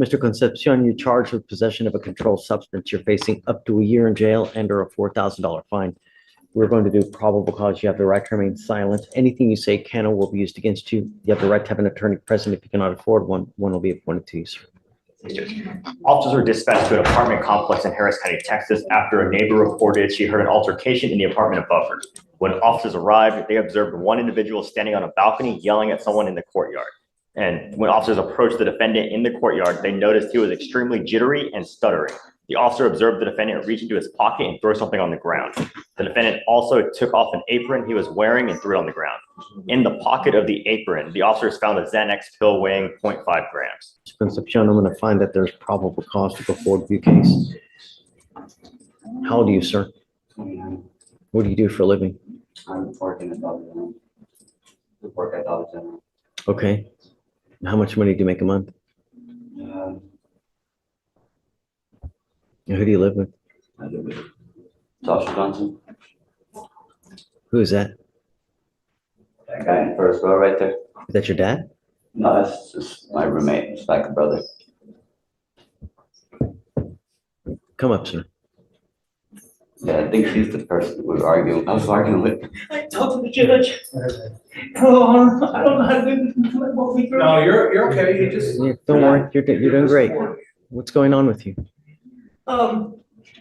Mr. Concepcion, you're charged with possession of a controlled substance. You're facing up to a year in jail and or a $4,000 fine. We're going to do probable cause. You have the right to remain silent. Anything you say can or will be used against you. You have the right to have an attorney present. If you cannot afford one, one will be appointed to you, sir. Officers were dispatched to an apartment complex in Harris County, Texas, after a neighbor reported she heard an altercation in the apartment above her. When officers arrived, they observed one individual standing on a balcony yelling at someone in the courtyard. And when officers approached the defendant in the courtyard, they noticed he was extremely jittery and stuttering. The officer observed the defendant reach into his pocket and throw something on the ground. The defendant also took off an apron he was wearing and threw it on the ground. In the pocket of the apron, the officers found a Xanax pill weighing 0.5 grams. Mr. Concepcion, I'm going to find that there's probable cause to go forward with your case. How old are you, sir? 29. What do you do for a living? I'm working at Diversion. I work at Diversion. Okay. How much money do you make a month? And who do you live with? I live with Joshua Johnson. Who is that? That guy in the first row right there. Is that your dad? No, that's just my roommate. It's like a brother. Come up, sir. Yeah, I think she's the person we were arguing. I was arguing with. I talked to the judge. Oh, I don't know how to do this. What we No, you're okay. You just. Yeah, don't worry. You're doing great. What's going on with you?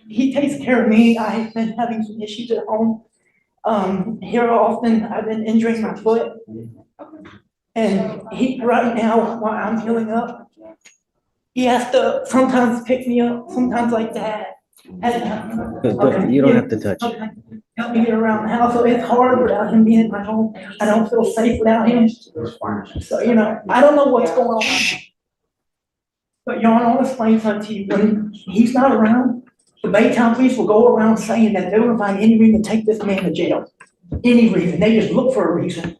He takes care of me. I've been having some issues at home. Here often I've been injuring my foot. And right now, while I'm healing up, he has to sometimes pick me up, sometimes like that. And, You don't have to touch. okay, help me get around the house. So it's hard without him being in my home. I don't feel safe without him. So, I don't know what's going on. But Your Honor, I'll explain something to you. When he's not around, the Baytown police will go around saying that they're gonna find any reason to take this man to jail. Any reason. They just look for a reason.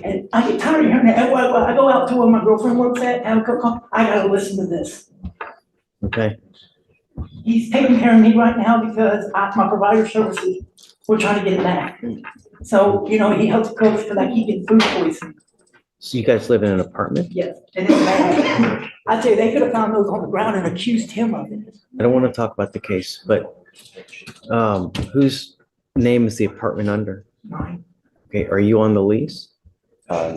And I get tired of hearing that. I go out to where my girlfriend works at, have a cup of coffee. I gotta listen to this. Okay. He's taking care of me right now because my provider services, we're trying to get it back. So, he helps coach because I keep getting food poisoning. So you guys live in an apartment? Yes, and it's bad. I tell you, they could have found those on the ground and accused him of it. I don't want to talk about the case, but whose name is the apartment under? Mine. Okay, are you on the lease? I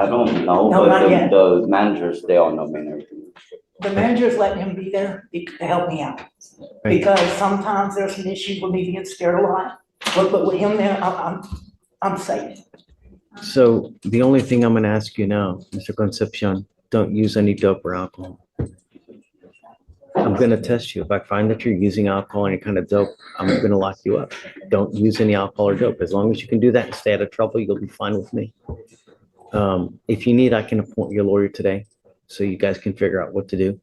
don't know, No, not but yet. the managers, they all know me and everything. The manager's letting him be there to help me out. Right. Because sometimes there's some issues with me being scared a lot. But with him there, I'm safe. So the only thing I'm going to ask you now, Mr. Concepcion, don't use any dope or alcohol. I'm going to test you. If I find that you're using alcohol and any kind of dope, I'm going to lock you up. Don't use any alcohol or dope. As long as you can do that and stay out of trouble, you'll be fine with me. If you need, I can appoint your lawyer today so you guys can figure out what to do.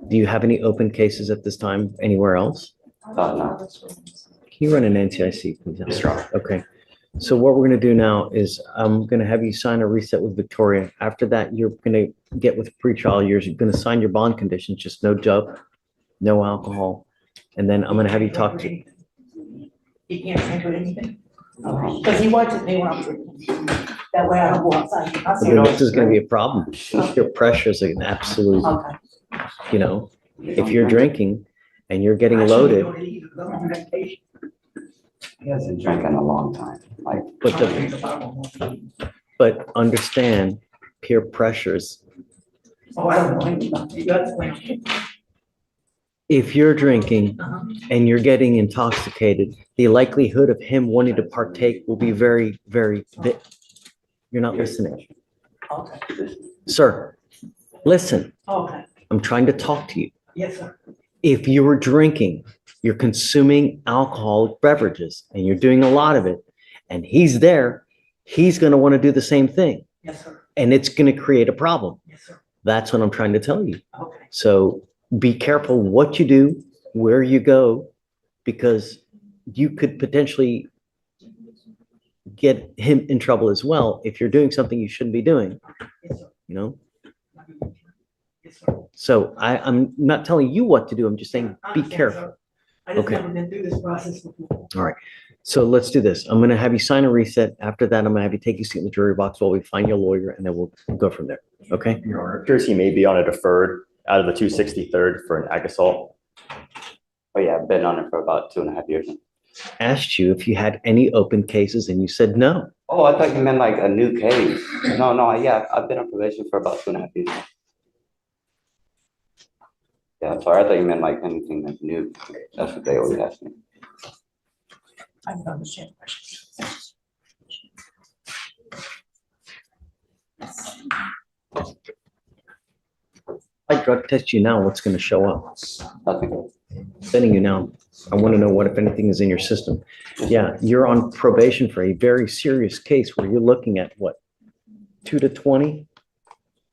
Do you have any open cases at this time anywhere else? No. Can you run an NCIC, please? Yes, Your Honor. Okay. So what we're going to do now is I'm going to have you sign a reset with Victoria. After that, you're going to get with pretrial years. You're going to sign your bond conditions, just no dope, no alcohol. And then I'm going to have you talk to. He can't drink or anything. Because he watches me when I'm drinking. That way I don't go outside. I say, This is going to be a problem. Your pressure is an absolute, okay. if you're drinking and you're getting loaded, He hasn't drank in a long time. but understand peer pressures. Oh, I don't know anything about it. That's when- If you're drinking and you're getting intoxicated, the likelihood of him wanting to partake will be very, very, you're not listening. Okay, Sir, listen, okay, I'm trying to talk to you. yes, sir. If you were drinking, you're consuming alcoholic beverages and you're doing a lot of it, and he's there, he's going to want to do the same thing. Yes, sir. And it's going to create a problem. Yes, sir. That's what I'm trying to tell you. Okay. So be careful what you do, where you go, because you could potentially get him in trouble as well if you're doing something you shouldn't be doing, Yes, sir. Yes, sir. So I'm not telling you what to do. I'm just saying, I be understand, careful. sir. I just Okay. never been through this process before. All right. So let's do this. I'm going to have you sign a reset. After that, I'm going to have you take your seat in the jury box while we find your lawyer, and then we'll go from there. Okay? Your Honor, appears he may be on a deferred. out of the 263rd for an ag assault. Oh, yeah, I've been on it for about 2.5 years now. Asked you if you had any open cases and you said no. Oh, I thought you meant like a new case. No, yeah, I've been on probation for about 2.5 years. Yeah, sorry, I thought you meant like anything that's new. That's what they always ask me. I don't understand the question. I drug test you now, what's going to show up? Nothing. Sending you now. I want to know what, if anything, is in your system. Yeah, you're on probation for a very serious case where you're looking at what, 2 to 20?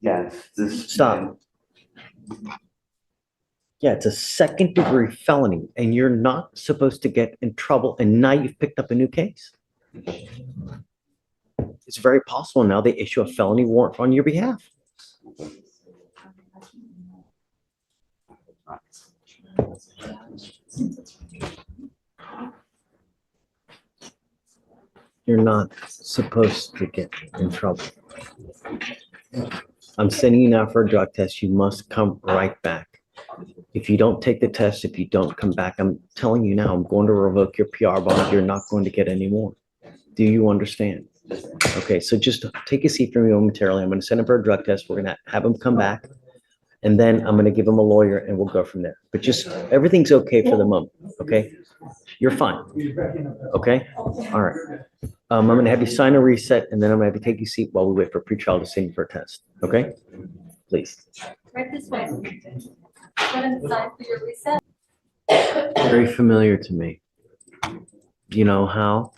Yeah, this. Stop. Yeah, it's a second-degree felony, and you're not supposed to get in trouble, and now you've picked up a new case. It's very possible now they issue a felony warrant on your behalf. You're not supposed to get in trouble. I'm sending you now for a drug test. You must come right back. If you don't take the test, if you don't come back, I'm telling you now, I'm going to revoke your PR bond. You're not going to get any more. Do you understand? Okay, so just take a seat for me momentarily. I'm going to send him for a drug test. We're going to have him come back. And then I'm going to give him a lawyer and we'll go from there. But just, everything's okay for the moment, okay? You're fine, okay? All right. I'm going to have you sign a reset and then I'm going to have you take your seat while we wait for pretrial to send you for a test, okay? Please. Right this way. Go inside for your reset. Very familiar to me. Do you know how?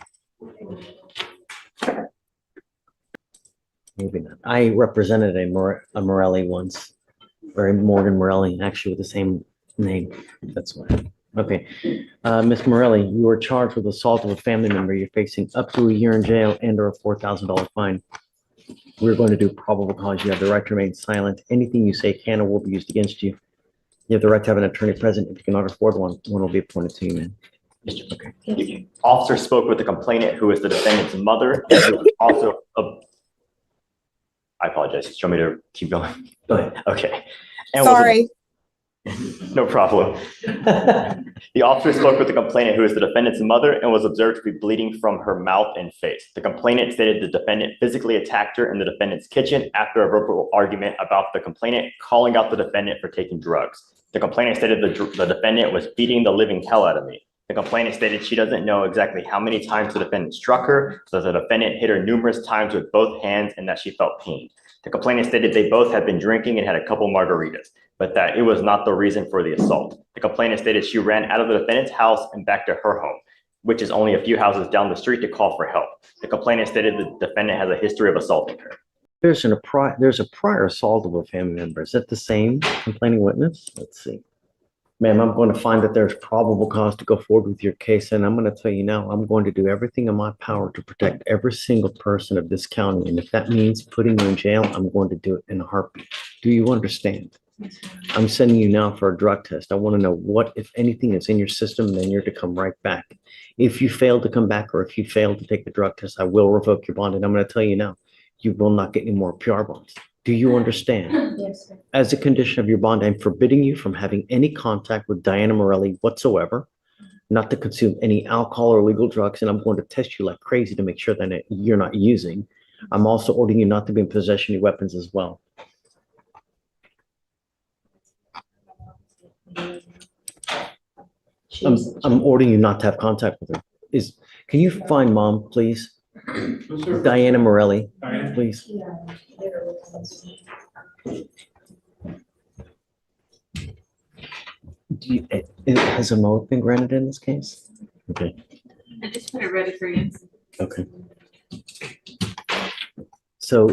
Maybe not. I represented a Morelli once, or a Morgan Morelli, actually with the same name. That's why. Okay. Ms. Morelli, you are charged with assault of a family member. You're facing up to a year in jail and or a $4,000 fine. We're going to do probable cause. You have the right to remain silent. Anything you say can or will be used against you. You have the right to have an attorney present. If you cannot afford one, one will be appointed to you, man. Okay. The officer spoke with the complainant, who is the defendant's mother, and who was also I apologize. Do you want me to keep going? Go ahead. Okay. And was- Sorry. No problem. The officer spoke with the complainant, who is the defendant's mother, and was observed to be bleeding from her mouth and face. The complainant stated the defendant physically attacked her in the defendant's kitchen after a verbal argument about the complainant calling out the defendant for taking drugs. The complainant stated the defendant was beating the living hell out of me. The complainant stated she doesn't know exactly how many times the defendant struck her, so the defendant hit her numerous times with both hands and that she felt pain. The complainant stated they both had been drinking and had a couple margaritas, but that it was not the reason for the assault. The complainant stated she ran out of the defendant's house and back to her home, which is only a few houses down the street, to call for help. The complainant stated the defendant has a history of assaulting her. There's a prior assault of a family member. Is that the same complaining witness? Let's see. Ma'am, I'm going to find that there's probable cause to go forward with your case, and I'm going to tell you now, I'm going to do everything in my power to protect every single person of this county, and if that means putting you in jail, I'm going to do it in a heartbeat. Do you understand? I'm sending you now for a drug test. I want to know what, if anything, is in your system, and then you're to come right back. If you fail to come back, or if you fail to take the drug test, I will revoke your bond, and I'm going to tell you now, you will not get any more PR bonds. Do you understand? Yes, sir. As a condition of your bond, I'm forbidding you from having any contact with Diana Morelli whatsoever, not to consume any alcohol or illegal drugs, and I'm going to test you like crazy to make sure that you're not using. I'm also ordering you not to be in possession of weapons as well. I'm ordering you not to have contact with her. Can you find mom, please? Diana Morelli, please. Has a motive been granted in this case? Okay, I just put it ready for you. okay. So,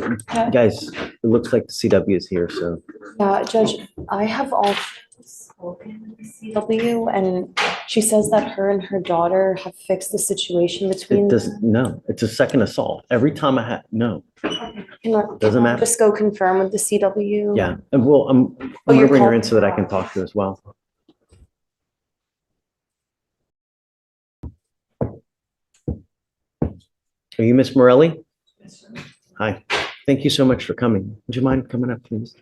guys, it looks like the CW is here, so. Judge, I have all spoken with the CW and she says that her and her daughter have fixed the situation between. It doesn't, no, it's a second assault. Every time no, doesn't matter. Just go confirm with the CW. Yeah, and well, I'm Oh, gonna you're bring her calling in so that I her. can talk to her as well. Are you Miss Morelli? Hi, thank you so much for coming. Would you mind coming up, please?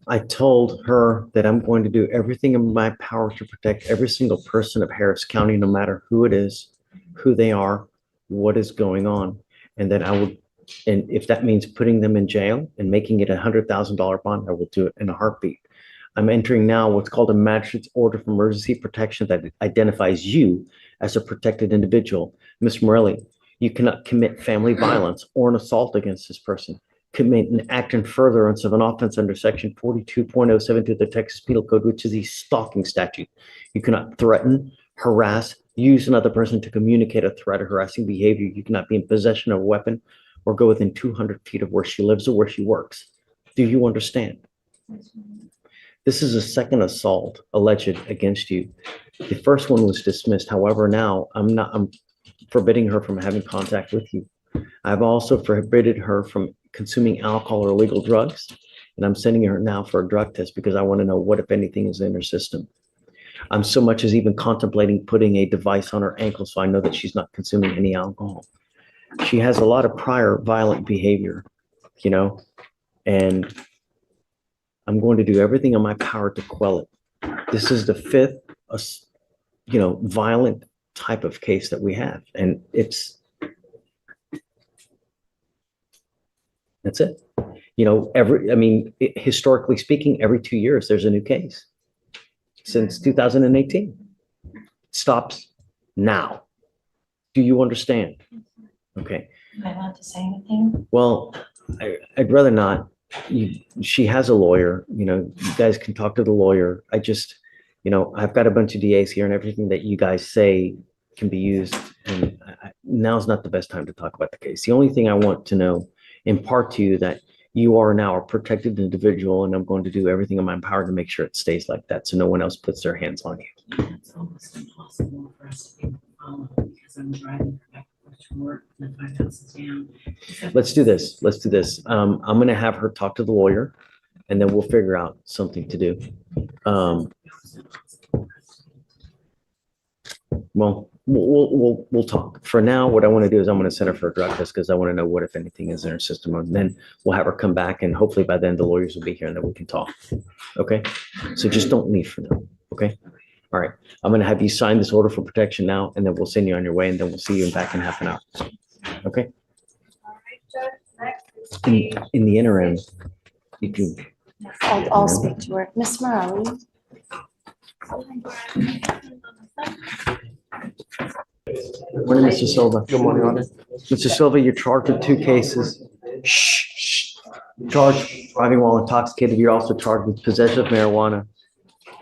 I told her that I'm going to do everything in my power to protect every single person of Harris County, no matter who it is, who they are, what is going on, and that I would, and if that means putting them in jail and making it $100,000 bond, I will do it in a heartbeat. I'm entering now what's called a magistrate's order for emergency protection that identifies you as a protected individual. Ms. Morelli, you cannot commit family violence or an assault against this person, commit an act in furtherance of an offense under section 42.072 of the Texas Penal Code, which is a stalking statute. You cannot threaten, harass, use another person to communicate a threat or harassing behavior. You cannot be in possession of a weapon or go within 200 feet of where she lives or where she works. Do you understand? This is a second assault alleged against you. The first one was dismissed. However, now I'm forbidding her from having contact with you. I've also forbidden her from consuming alcohol or illegal drugs. And I'm sending her now for a drug test because I want to know what, if anything, is in her system. I'm so much as even contemplating putting a device on her ankle so I know that she's not consuming any alcohol. She has a lot of prior violent behavior, you know, and I'm going to do everything in my power to quell it. This is the fifth, violent type of case that we have. And that's it. Historically speaking, every 2 years, there's a new case. Since 2018. Stops now. Do you understand? Okay. Am I allowed to say anything? Well, I'd rather not. She has a lawyer, you guys can talk to the lawyer. I've got a bunch of DAs here and everything that you guys say can be used. And now's not the best time to talk about the case. The only thing I want to know, impart to you that you are now a protected individual, and I'm going to do everything in my power to make sure it stays like that so no one else puts their hands on you. It's almost impossible for us to be able to follow because I'm driving her back and forth to work and the 5 houses down. Let's do this. I'm going to have her talk to the lawyer, and then we'll figure out something to do. Well, we'll talk. For now, what I want to do is I'm going to send her for a drug test because I want to know what, if anything, is in her system. And then we'll have her come back, and hopefully by then the lawyers will be here and then we can talk. Okay? So just don't leave for now. Okay? All right. I'm going to have you sign this order for protection now, and then we'll send you on your way, and then we'll see you back in half an hour. Okay? All right, Judge, next is the. In the interim, you can. I'll speak to her. Miss Morelli, Morning, Mr. Silva. Good morning, Honor. Mr. Silva, you're charged with 2 cases. Shh. Charged driving while intoxicated. You're also charged with possession of marijuana.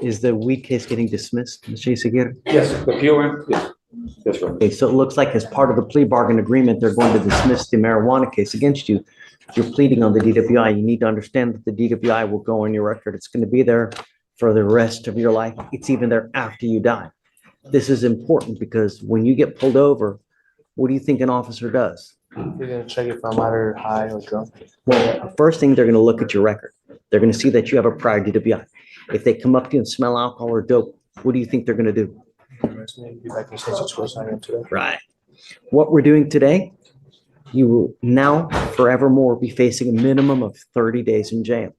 Is the weed case getting dismissed, Mr. Isaguirre? Yes, the POM, yes, that's right. Okay, so it looks like as part of the plea bargain agreement, they're going to dismiss the marijuana case against you. You're pleading on the DWI. You need to understand that the DWI will go on your record. It's going to be there for the rest of your life. It's even there after you die. This is important because when you get pulled over, what do you think an officer does? You're gonna check if I'm either high or drunk. Well, the first thing, they're going to look at your record. They're going to see that you have a prior DWI. If they come up to you and smell alcohol or dope, what do you think they're going to do? It's gonna be back in the same situation I am today. Right. What we're doing today, you will now forevermore be facing a minimum of 30 days in jail.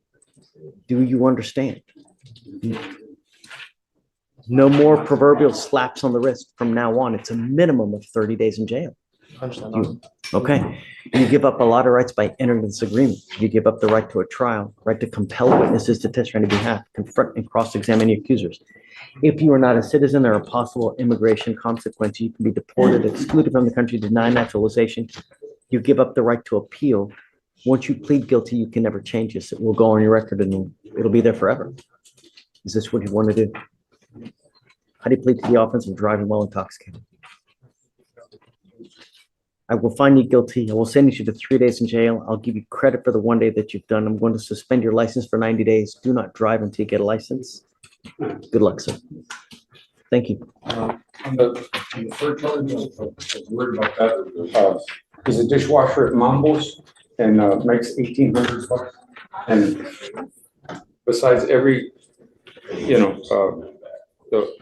Do you understand? No more proverbial slaps on the wrist from now on. It's a minimum of 30 days in jail. Understand. Okay. You give up a lot of rights by entering this agreement. You give up the right to a trial, right to compel witnesses to testify on your behalf, confront and cross-examine your accusers. If you are not a citizen, there are possible immigration consequences. You can be deported, excluded from the country, denied naturalization. You give up the right to appeal. Once you plead guilty, you can never change this. It will go on your record and it'll be there forever. Is this what you want to do? How do you plead to the offense of driving while intoxicated? I will find you guilty. I will send you to 3 days in jail. I'll give you credit for the 1 day that you've done. I'm going to suspend your license for 90 days. Do not drive until you get a license. Good luck, sir. Thank you. On the third charge, I was worried about that. Is a dishwasher at Mambo's and makes $1,800. And besides every, the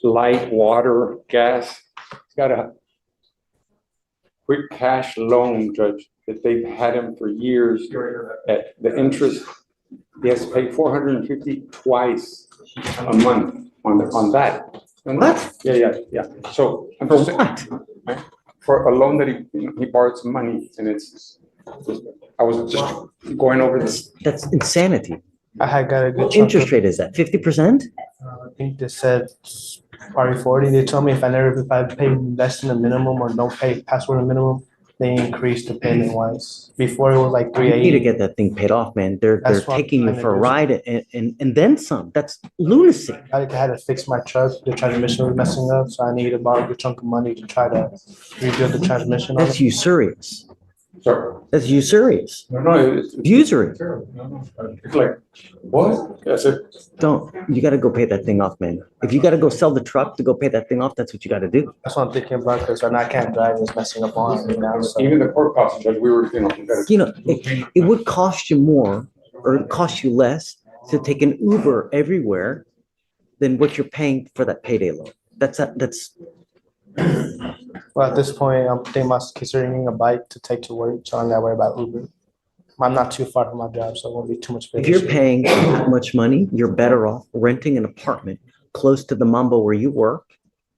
light, water, gas, it's got a quick cash loan, Judge, that they've had him for years at the interest He has to pay 450 twice a month on that. What? Yeah. So I'm just saying, right, for a loan that he borrowed some money, and I was just going over this. That's insanity. I had got a good What chunk interest of, rate is that? 50%? I think they said probably 40. They told me if I paid less than the minimum or don't pay past the minimum, they increased the payment wise. Before it was like You need to 380. get that thing paid off, man. They're That's what taking you I'm for a trying ride and then some. That's lunacy. I had to fix my truck. The transmission was messing up, so I needed to borrow a good chunk of money to try to rebuild the transmission on That's it. usurious. Sorry. That's usurious. No, it's Usury. terrible. No. It's like, what? That's it. You gotta go pay that thing off, man. If you gotta go sell the truck to go pay that thing off, that's what you gotta do. That's what I'm thinking about because right now I can't drive. It's messing up on me now. So Even the court costs, Judge, we were, It would cost you more or it cost you less to take an Uber everywhere than what you're paying for that payday loan. That's well, at this point, I'm thinking about considering a bike to take to work, so I'm not worried about Uber. I'm not too far from my job, so it won't be too much. of an if you're issue. paying that much money, you're better off renting an apartment close to the Mambo where you work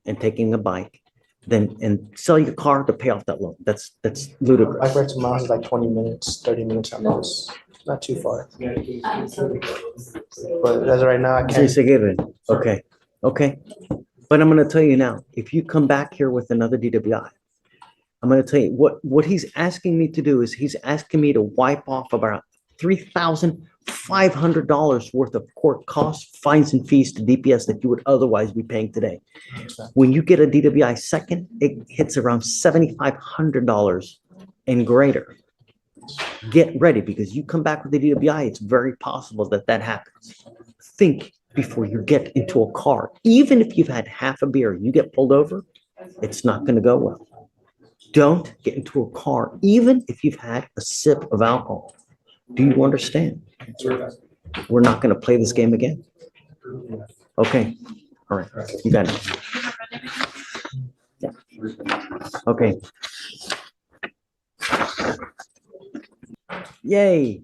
and taking a bike and sell your car to pay off that loan. That's Bike ludicrous. ride to my house is like 20 minutes, 30 minutes at most. Not too far. But as of right now, I Sí, can't. se given. Okay. But I'm gonna tell you now, if you come back here with another DWI, I'm gonna tell you what he's asking me to do is he's asking me to wipe off about $3,500 worth of court costs, fines and fees to DPS that you would otherwise be paying today. When you get a DWI second, it hits around $7,500 and greater. Get ready because you come back with the DWI, it's very possible that happens. Think before you get into a car. Even if you've had half a beer, you get pulled over, it's not going to go well. Don't get into a car, even if you've had a sip of alcohol. Do you understand? We're not going to play this game again. Okay. All right. You got it. Yeah. Okay. Yay.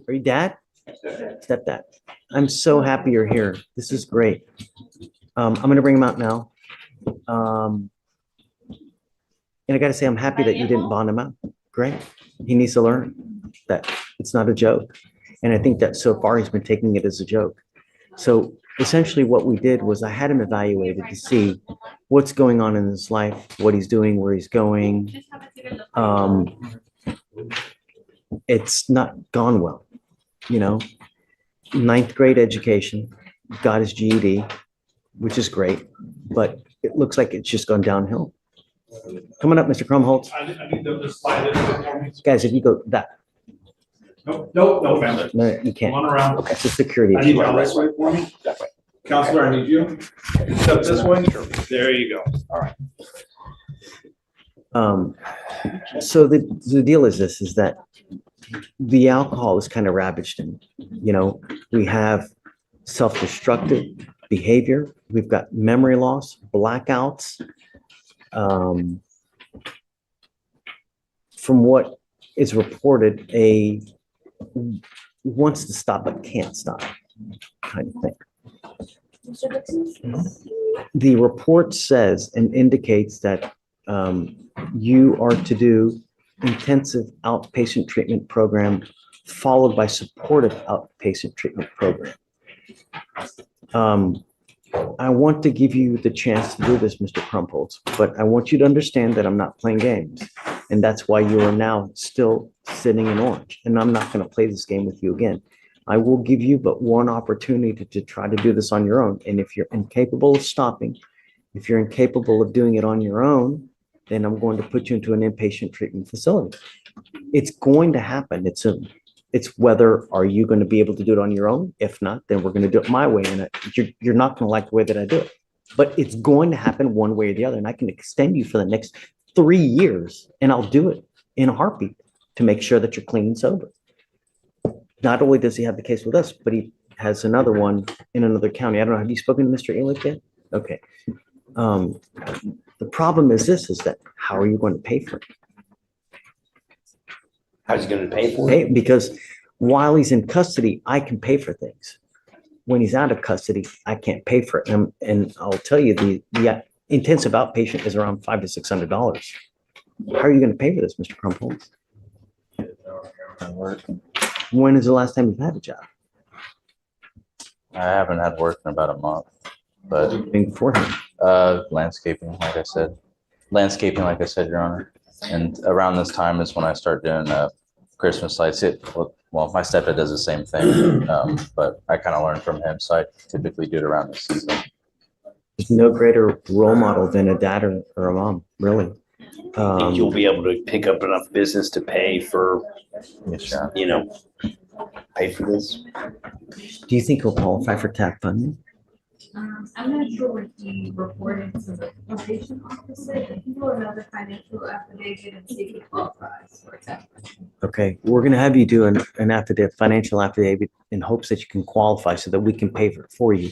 Are you dad? Stepdad. I'm so happy you're here. This is great. I'm gonna bring him out now. And I gotta say, I'm happy that you didn't bond him out. Great. He needs to learn that it's not a joke. And I think that so far he's been taking it as a joke. So essentially what we did was I had him evaluated to see what's going on in his life, what he's doing, where he's going. It's not gone well, ninth grade education, got his GED, which is great, but it looks like it's just gone downhill. Coming up, Mr. Krumholtz. I need them to slide it for me. Guys, if you go that, No, family. no, you can't. Come on around. Okay, it's a security I need issue. you on this way for me. That way. Counselor, I need you. Step this way. There you go. All right. So the deal is this, is that the alcohol is kind of ravaged him. We have self-destructive behavior. We've got memory loss, blackouts. From what is reported, wants to stop but can't stop kind of thing. The report says and indicates that you are to do intensive outpatient treatment program followed by supportive outpatient treatment program. I want to give you the chance to do this, Mr. Krumholtz, but I want you to understand that I'm not playing games. And that's why you are now still sitting in orange. And I'm not going to play this game with you again. I will give you but one opportunity to try to do this on your own. And if you're incapable of stopping, if you're incapable of doing it on your own, then I'm going to put you into an inpatient treatment facility. It's going to happen. It's whether are you going to be able to do it on your own? If not, then we're going to do it my way. And you're not going to like the way that I do it. But it's going to happen one way or the other. And I can extend you for the next 3 years, and I'll do it in a heartbeat to make sure that you're clean and sober. Not only does he have the case with us, but he has another one in another county. I don't know. Have you spoken to Mr. Elick yet? Okay. The problem is this, is that how are you going to pay for it? How's he gonna pay for it? Pay, because while he's in custody, I can pay for things. When he's out of custody, I can't pay for it. And I'll tell you, the intensive outpatient is around $500 to $600. How are you going to pay for this, Mr. Crumples? When is the last time you've had a job? I haven't had work in about a month, but Beforehand. landscaping, like I said. Landscaping, like I said, Your Honor. And around this time is when I start doing Christmas lights. Well, my stepdad does the same thing, but I kind of learned from him, so I typically do it around this season. There's no greater role model than a dad or a mom, really. Think you'll be able to pick up enough business to pay for, Yes, Your Honor. you know, pay for this? Do you think he'll qualify for TAP funding? I'm not sure what he reported to the probation officer. I think he'll another financial affidavit and see if he qualifies for that. Okay, we're going to have you do an affidavit, financial affidavit, in hopes that you can qualify so that we can pay for it for you.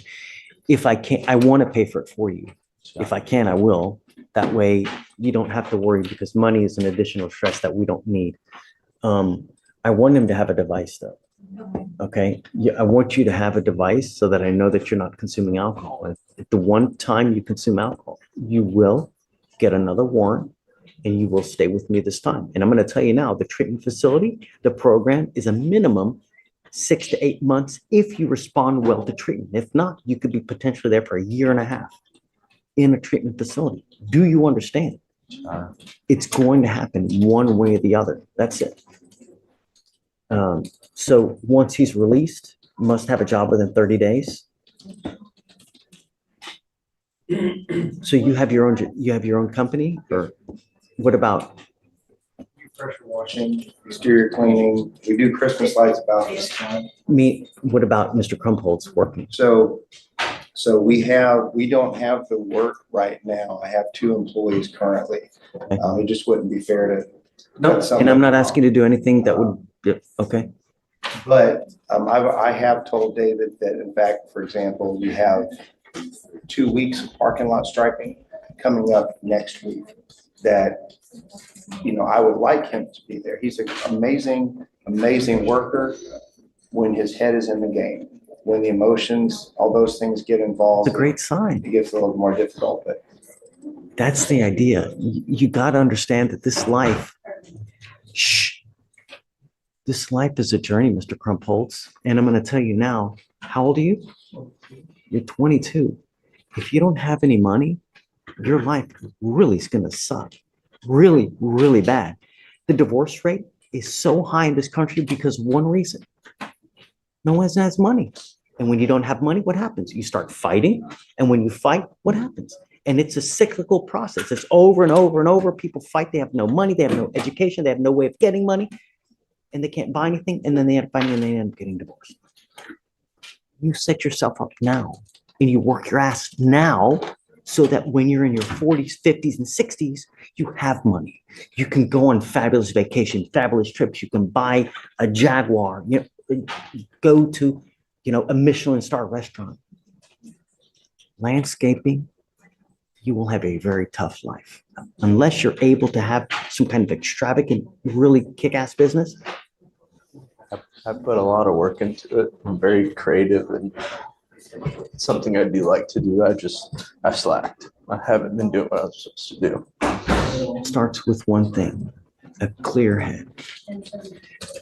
If I can't, I want to pay for it for you. If I can, I will. That way you don't have to worry, because money is an additional stress that we don't need. I want him to have a device though. Okay, yeah, I want you to have a device so that I know that you're not consuming alcohol. If the one time you consume alcohol, you will get another warrant and you will stay with me this time. And I'm going to tell you now, the treatment facility, the program is a minimum 6 to 8 months if you respond well to treatment. If not, you could be potentially there for 1.5 years in a treatment facility. Do you understand? It's going to happen one way or the other. That's it. So once he's released, must have a job within 30 days. So you have your own company, or what about? Pressure washing, exterior cleaning. We do Christmas lights about this time. What about Mr. Crumpholz working? So we don't have the work right now. I have 2 employees currently. It just wouldn't be fair to. No, and I'm not asking you to do anything that would, okay. But I have told David that, in fact, for example, we have 2 weeks of parking lot striping coming up next week that, you know, I would like him to be there. He's an amazing, amazing worker when his head is in the game. When the emotions, all those things get involved. It's a great sign. It gets a little more difficult, but. That's the idea. You got to understand that this life, this life is a journey, Mr. Crumpholz. And I'm going to tell you now, how old are you? You're 22. If you don't have any money, your life really is going to suck. Really, really bad. The divorce rate is so high in this country because one reason. No one has money. And when you don't have money, what happens? You start fighting. And when you fight, what happens? And it's a cyclical process. It's over and over and over. People fight. They have no money. They have no education. They have no way of getting money. And they can't buy anything. And then they end up finding and they end up getting divorced. You set yourself up now and you work your ass now so that when you're in your 40s, 50s, and 60s, you have money. You can go on fabulous vacation, fabulous trips. You can buy a Jaguar, you know, go to, you know, a Michelin star restaurant. Landscaping, you will have a very tough life. Unless you're able to have some kind of extravagant, really kick-ass business. I put a lot of work into it. I'm very creative and it's something I do like to do. I slacked. I haven't been doing what I was supposed to do. It starts with one thing, a clear head.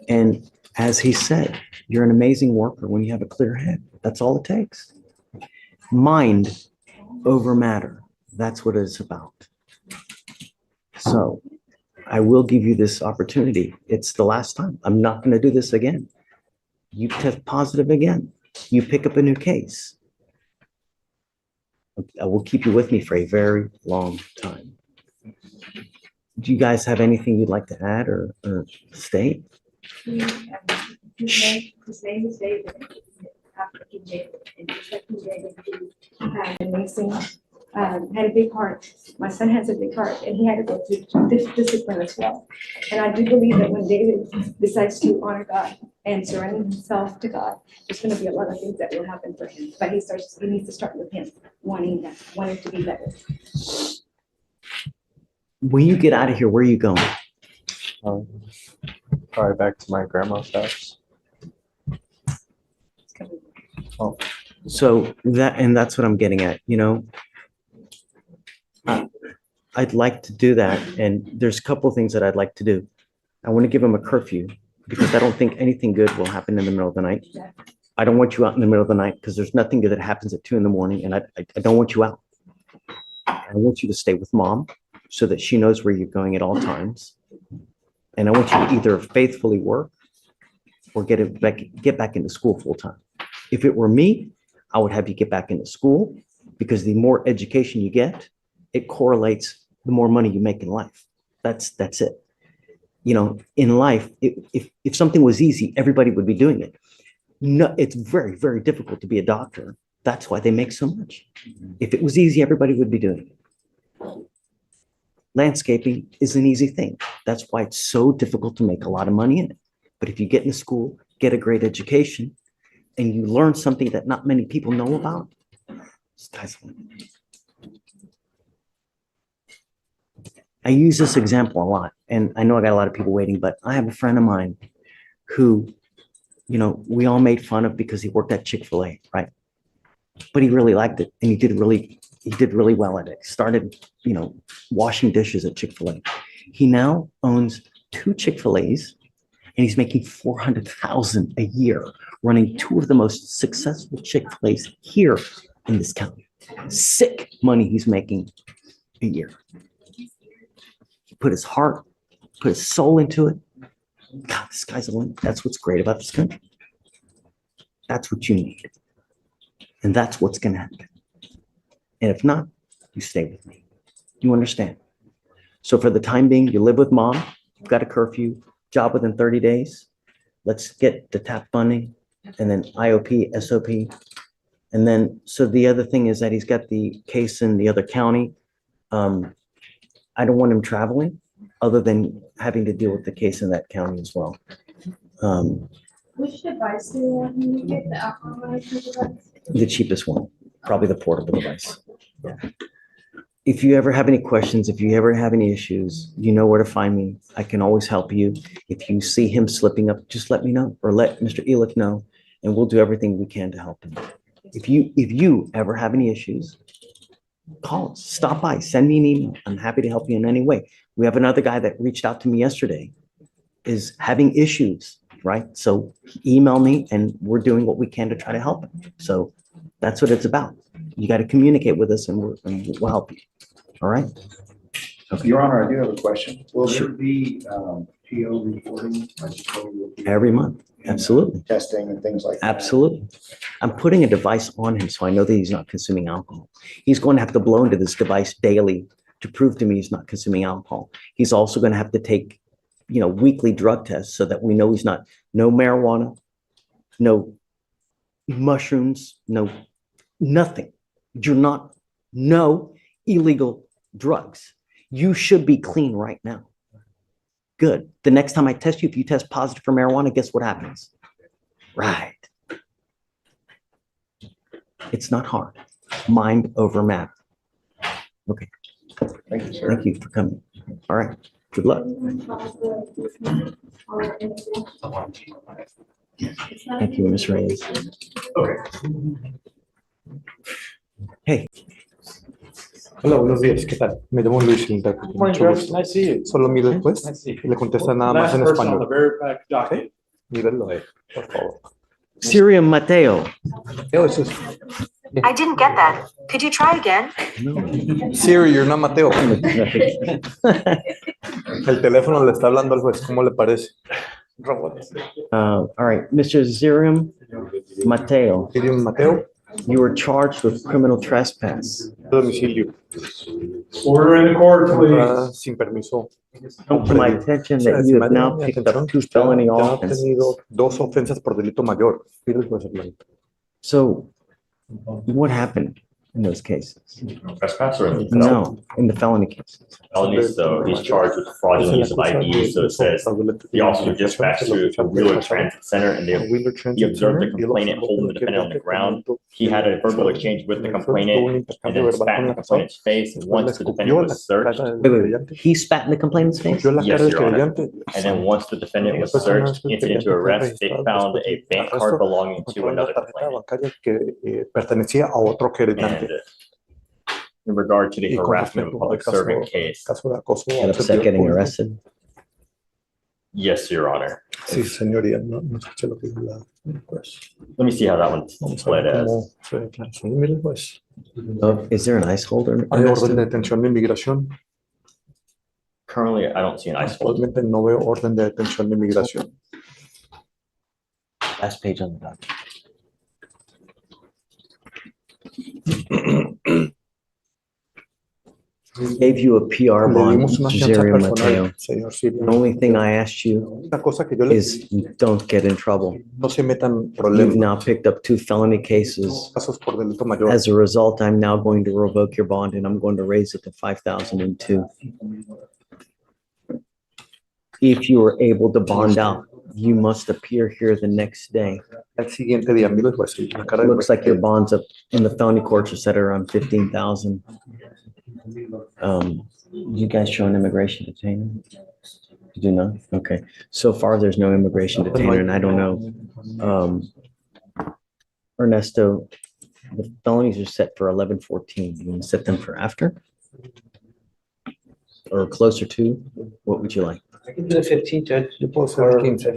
And as he said, you're an amazing worker when you have a clear head. That's all it takes. Mind over matter. That's what it's about. So I will give you this opportunity. It's the last time. I'm not going to do this again. You test positive again. You pick up a new case. I will keep you with me for a very long time. Do you guys have anything you'd like to add or state? His name is David. Amazing. Had a big heart. My son has a big heart, and he had to go through this discipline as well. And I do believe that when David decides to honor God and surrender himself to God, there's going to be a lot of things that will happen for him. But he needs to start with him wanting to be better. When you get out of here, where are you going? Probably back to my grandma's house. So that's what I'm getting at, you know? I'd like to do that, and there's a couple of things that I'd like to do. I want to give him a curfew because I don't think anything good will happen in the middle of the night. I don't want you out in the middle of the night because there's nothing good that happens at 2 in the morning, and I don't want you out. I want you to stay with mom so that she knows where you're going at all times. And I want you to either faithfully work or get back into school full time. If it were me, I would have you get back into school because the more education you get, it correlates the more money you make in life. That's it. You know, in life, if something was easy, everybody would be doing it. No, it's very, very difficult to be a doctor. That's why they make so much. If it was easy, everybody would be doing it. Landscaping is an easy thing. That's why it's so difficult to make a lot of money in it. But if you get into school, get a great education, and you learn something that not many people know about, sky's the limit. I use this example a lot, and I know I got a lot of people waiting, but I have a friend of mine who, you know, we all made fun of because he worked at Chick-fil-A, right? But he really liked it, and he did really well at it. He started, you know, washing dishes at Chick-fil-A. He now owns 2 Chick-fil-A's, and he's making $400,000 a year, running 2 of the most successful Chick-fil-A's here in this county. Sick money he's making a year. He put his heart, put his soul into it. God, this guy's a limit. That's what's great about this country. That's what you need. And that's what's going to happen. And if not, you stay with me. You understand? So for the time being, you live with mom, you've got a curfew, job within 30 days. Let's get the TAP funding and then IOP, SOP. And then, so the other thing is that he's got the case in the other county. I don't want him traveling other than having to deal with the case in that county as well. Which device do you want me to get, the alcohol monitoring device? The cheapest one, probably the portable device. If you ever have any questions, if you ever have any issues, you know where to find me. I can always help you. If you see him slipping up, just let me know or let Mr. Elick know, and we'll do everything we can to help him. If you ever have any issues, call us, stop by, send me an email. I'm happy to help you in any way. We have another guy that reached out to me yesterday, is having issues, right? So email me and we're doing what we can to try to help him. So that's what it's about. You got to communicate with us and we'll help you. All right? Okay. Your Honor, I do have a question. Will Sure. there be PO reporting? Every month. Absolutely. Testing and things like that? Absolutely. I'm putting a device on him so I know that he's not consuming alcohol. He's going to have to blow into this device daily to prove to me he's not consuming alcohol. He's also going to have to take, you know, weekly drug tests so that we know he's not, no marijuana, no mushrooms, no, nothing. You're not, no illegal drugs. You should be clean right now. Good. The next time I test you, if you test positive for marijuana, guess what happens? Right. It's not hard. Mind over matter. Okay. Thank you, sir. Thank you for coming. All right. Good luck. Thank you, Ms. Reyes. Hey. Hola, buenos días, ¿qué tal? Me llamo Luis Linda. Mucho gusto. Nice to see you. Solo miro después y le contesta nada más Last en person on the español. very back docket. Mírenlo ahí, por favor. Sirium Mateo. Mateo, eso es. I didn't get that. Could you try again? Siri, you're not Mateo. El teléfono le está hablando al juez, ¿cómo le parece? All right, Mr. Sirium Mateo. Sirium Mateo. You were charged with criminal trespass. Domicilio. Order in the court, please. Sin permiso. Come to my attention that you have now picked up 2 felony Ya ha offenses. tenido 2 ofensas por delito mayor. Pide el juez el blanco. So what happened? in those cases. Trespass or? No, in the felony cases. Felony, so he's charged with fraudulent use of ID, so it says the officer was dispatched to a Wheeler Transit Center and he observed the complainant holding the defendant on the ground. He had a verbal exchange with the complainant and then spat in the complainant's face. And once the defendant was searched, He spat in the complainant's face? yes, Your Honor. And then once the defendant was searched, entered into arrest, they found a bank card belonging to another complainant. And in regard to the harassment of a public servant case, Get upset getting arrested? yes, Your Honor. Sí, señoría, no escuché lo que dijo la juez. Let me see how that one Vamos a played ver as. cómo se declaró. Mire, pues, Is there an ICE holder? hay orden de detención de inmigración. Currently, I don't see an ICE hold. Actualmente no veo orden de detención de inmigración. Last page on the document. We gave you a PR Le bond, dimos una fianza Zerio personal, Mateo. señor Silvio. The only thing I asked you Una cosa que yo le is don't get in trouble. no se metan You've problemas, now picked up 2 felony cases. casos por delito mayor. As a result, I'm now going to revoke your bond and I'm going to raise it to 5,002. If you are able to bond out, you must appear here the next day. El siguiente día, mire, pues, la cara del Looks like your juez. bonds up in the felony courts are set around 15,000. You guys show an immigration detainer? You do not? Okay. So far, there's no immigration detainer and I don't know. Ernesto, the felonies are set for 11/14. You want to set them for after? Or closer to? What would you like? I can do the 15th, Judge. Yo puedo hacer el 15,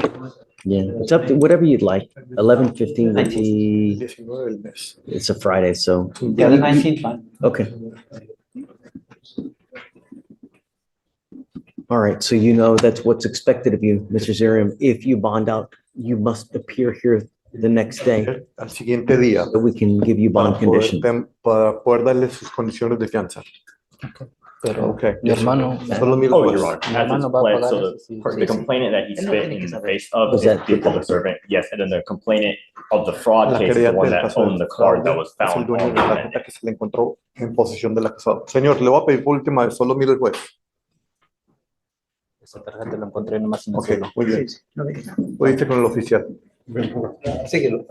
Yeah, it's up to whatever you'd like. 11/15 would be, 19 del mes. it's a Friday, so, Yeah, the 19th, fine. okay. All right, so you know that's what's expected of you, Mr. Zerium. If you bond out, you must appear here the next day Al siguiente día, so we can give you bond conditions. para poder darle sus condiciones de fianza. Pero Okay. mi hermano. Solo mil Oh, juez. Your Honor, as it's played, so the complainant that he spit in the face of Was is that- the public servant, yes, and then the complainant of the fraud La case is the querellante one del that caso owned the del card that fraude was es el found dueño on de the la defendant. tarjeta que se le encontró en posesión del acusado. Señor, le voy a pedir por última vez, solo mire el juez. Esa tarjeta la encontré nomás en el Ok, cielo. muy bien. Puede irse con el oficial. Síguelo.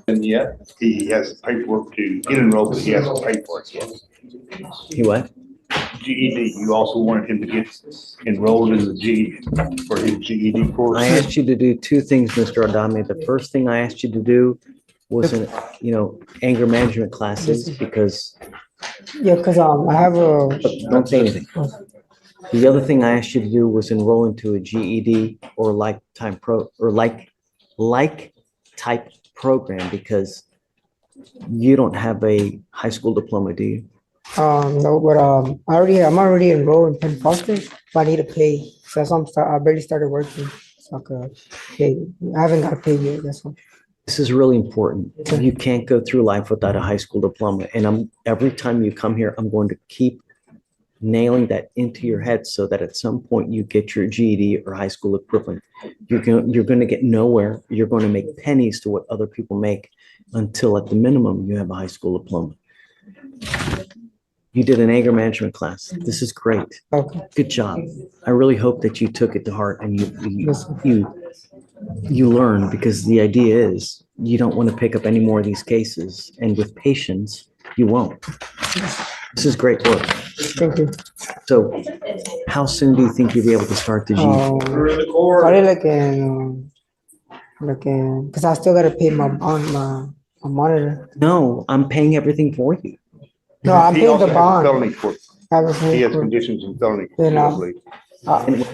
And yet, he has paperwork to get enrolled, but he hasn't paid for it yet. He what? GED, you also wanted him to get enrolled in the for his GED course. I asked you to do 2 things, Mr. Adame. The first thing I asked you to do was, anger management classes because, Yeah, because I have a, don't say anything. The other thing I asked you to do was enroll into a GED or like type program because you don't have a high school diploma, do you? no, but I'm already enrolled in Penn Foster, but I need to pay. So that's why I barely started working. So I could pay. I haven't got paid yet. That's why. This is really important. You can't go through life without a high school diploma. And every time you come here, I'm going to keep nailing that into your head so that at some point you get your GED or high school equivalent. You're going to get nowhere. You're going to make pennies to what other people make until at the minimum you have a high school diploma. You did an anger management class. This is great. Okay. Good job. I really hope that you took it to heart and you learn, because the idea is you don't want to pick up any more of these cases, and with patience, you won't. This is great work. Thank you. So how soon do you think you'll be able to start the GED? Probably because I still gotta pay my bond, my monitor. No, I'm paying everything for you. No, I'm He paying also the has bond. felony court. I haven't paid He has for- conditions in felony. You know. court, I believe.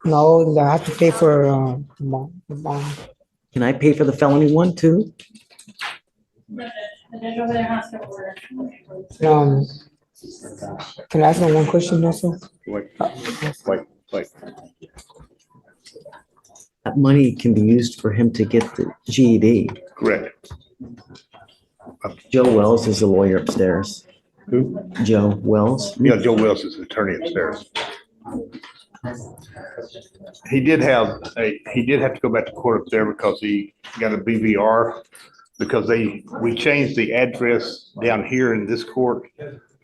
No, I have to pay for the bond. Can I pay for the felony one too? Can I ask one question also? Wait. That money can be used for him to get the GED. Correct. Joe Wells is a lawyer upstairs. Who? Joe Wells. Yeah, Joe Wells is the attorney upstairs. He did have to go back to court up there because he got a BVR. Because we changed the address down here in this court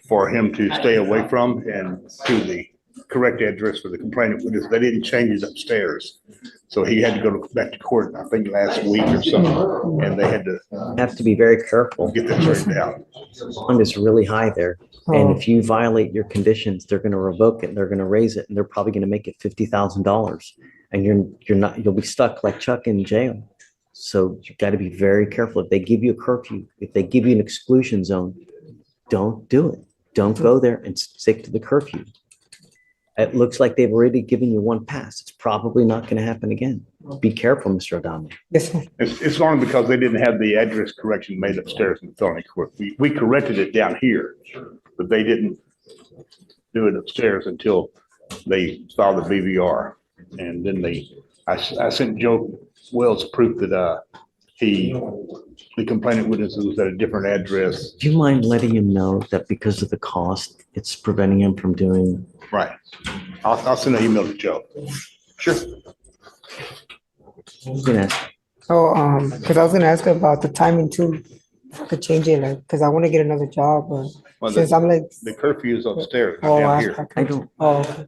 for him to stay away from and to the correct address for the complainant witness. They didn't change it upstairs. So he had to go back to court, I think last week or something, and they had to. Have to be very careful. Get that straightened out. Bond is really high there. And if you violate your conditions, they're gonna revoke it, and they're gonna raise it, and they're probably gonna make it $50,000. And you'll be stuck like Chuck in jail. So you gotta be very careful. If they give you a curfew, if they give you an exclusion zone, don't do it. Don't go there and stick to the curfew. It looks like they've already given you one pass. It's probably not gonna happen again. Be careful, Mr. O'Donnell. Yes, sir. It's only because they didn't have the address correction made upstairs in the felony court. We corrected it down here, but they didn't do it upstairs until they filed the BVR. And then I sent Joe Wells proof that the complainant witness was at a different address. Do you mind letting him know that because of the cost, it's preventing him from doing? Right. I'll send an email to Joe. Sure. Oh, because I was gonna ask about the timing too. If I could change it, like, because I want to get another job, but Well, since I'm like, the curfew is upstairs, not oh, down here. I don't. Oh, okay.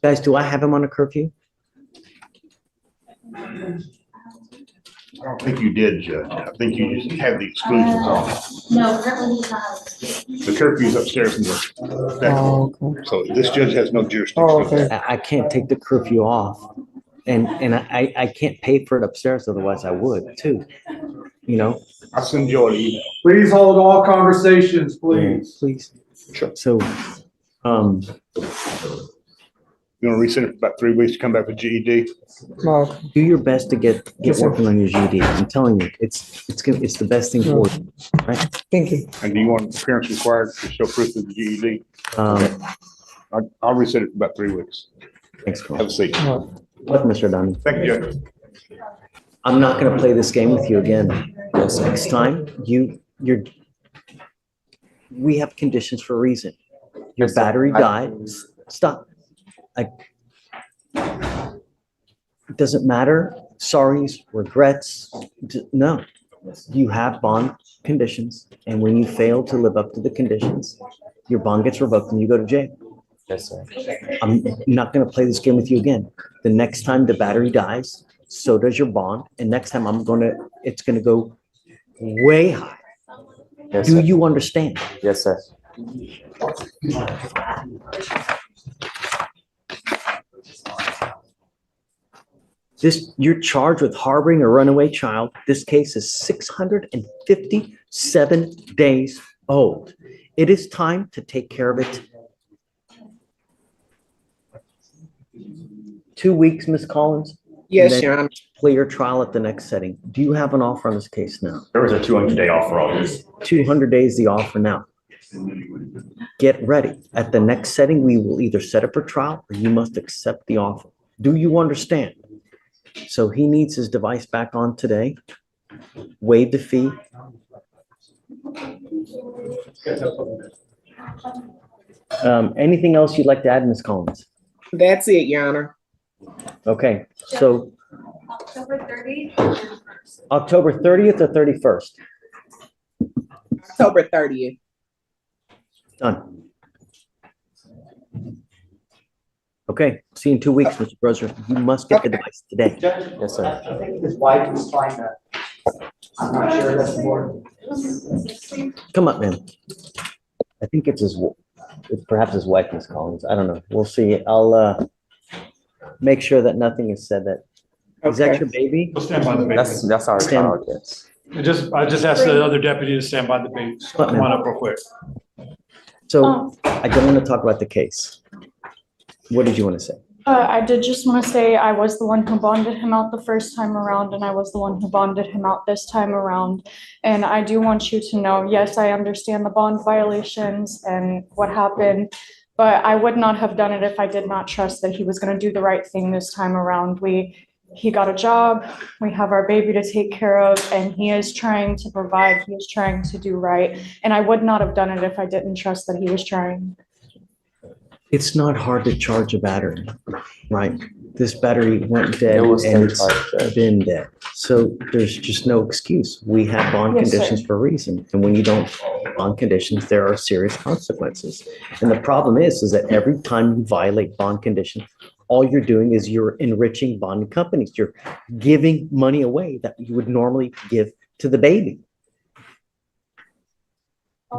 Guys, do I have him on a curfew? I don't think you did, Judge. I think you just had the exclusions on. No, currently he's not. The curfew's upstairs in the back. Oh, okay. So this judge has no jurisdiction. Oh, okay. I can't take the curfew off. And I can't pay for it upstairs, otherwise I would too. You know? I'll send Joe an email. Please hold all conversations, please. Please. Sure. So, You want to resend it for about 3 weeks to come back with GED? Oh, do your best to get Yes, sir. working on your GED. I'm telling you, it's the best thing for you, right? thank you. And do you want appearance required to show proof of the GED? I'll resend it for about 3 weeks. Thanks, Carl. Have a seat. What, Mr. Dunn? Thank you, Judge. I'm not gonna play this game with you again. Next time, we have conditions for a reason. Your battery died, stop. It doesn't matter, sorries, regrets, no. You have bond conditions, and when you fail to live up to the conditions, your bond gets revoked and you go to jail. Yes, sir. I'm not gonna play this game with you again. The next time the battery dies, so does your bond, and next time it's gonna go way high. Yes, Do sir. you understand? Yes, sir. You're charged with harboring a runaway child. This case is 657 days old. It is time to take care of it. 2 weeks, Ms. Collins? Yes, And then Your Honor. Plea your trial at the next setting. Do you have an offer on this case now? There was a 200-day offer on this. 200 days the offer now. Get ready. At the next setting, we will either set up for trial or you must accept the offer. Do you understand? So he needs his device back on today. Waive the fee. Anything else you'd like to add, Ms. Collins? That's it, Your Honor. Okay, so October 30th. October 30th or 31st? October 30th. Done. Okay, see you in 2 weeks, Mr. Brozer. You must get the device today. Yes, sir. I think his wife is trying to, I'm not sure that's important. Come up, man. I think it's perhaps his wife, Ms. Collins. I don't know. We'll see. I'll make sure that nothing is said that. Is that your baby? We'll stand by the baby. That's our Stand- child, yes. I just asked the other deputy to stand by the baby. Come on up real quick. So I don't want to talk about the case. What did you want to say? I did just want to say I was the one who bonded him out the first time around, and I was the one who bonded him out this time around. And I do want you to know, yes, I understand the bond violations and what happened, but I would not have done it if I did not trust that he was going to do the right thing this time around. He got a job, we have our baby to take care of, and he is trying to provide, he is trying to do right. And I would not have done it if I didn't trust that he was trying. It's not hard to charge a battery, right? This battery went dead It was and still it's charged, Judge. been dead. So there's just no excuse. We have bond Yes, sir. conditions for a reason. And when you don't bond conditions, there are serious consequences. And the problem is that every time you violate bond conditions, all you're doing is you're enriching bond companies. You're giving money away that you would normally give to the baby.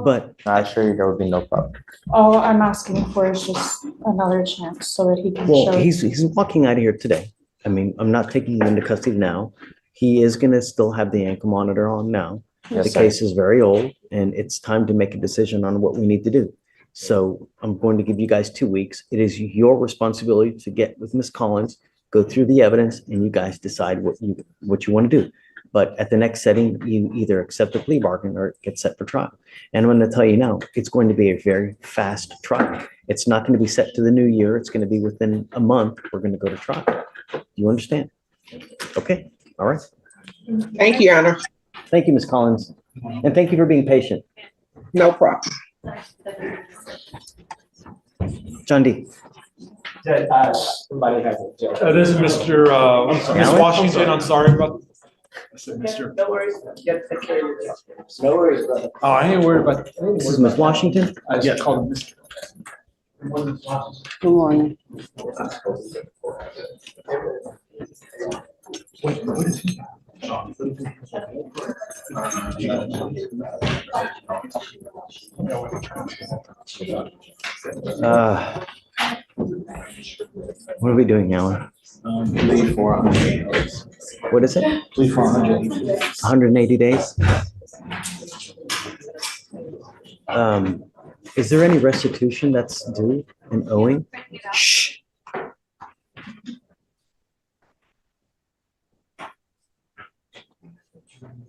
But I assure you, there would be no problem. All I'm asking for is just another chance so that he can well, show. he's walking out of here today. I mean, I'm not taking him into custody now. He is gonna still have the ankle monitor on now. Yes, The sir. case is very old and it's time to make a decision on what we need to do. So I'm going to give you guys 2 weeks. It is your responsibility to get with Ms. Collins, go through the evidence, and you guys decide what you want to do. But at the next setting, you either accept the plea bargain or get set for trial. And I'm going to tell you now, it's going to be a very fast trial. It's not going to be set to the new year. It's going to be within a month. We're going to go to trial. Do you understand? Okay, all right. Thank you, Your Honor. Thank you, Ms. Collins. And thank you for being patient. No problem. John D. Somebody has it. This is Mr. Ms. Allen? Washington, I'm sorry about. I said Mr. No worries. Take care of your- No worries, brother. Oh, I ain't worried about. This is Ms. Washington. I just called him Mr. Good morning. What are we doing, Alan? Plea for 180 days. What is it? Plea for 180 days. 180 days? Is there any restitution that's due and owing? Shh.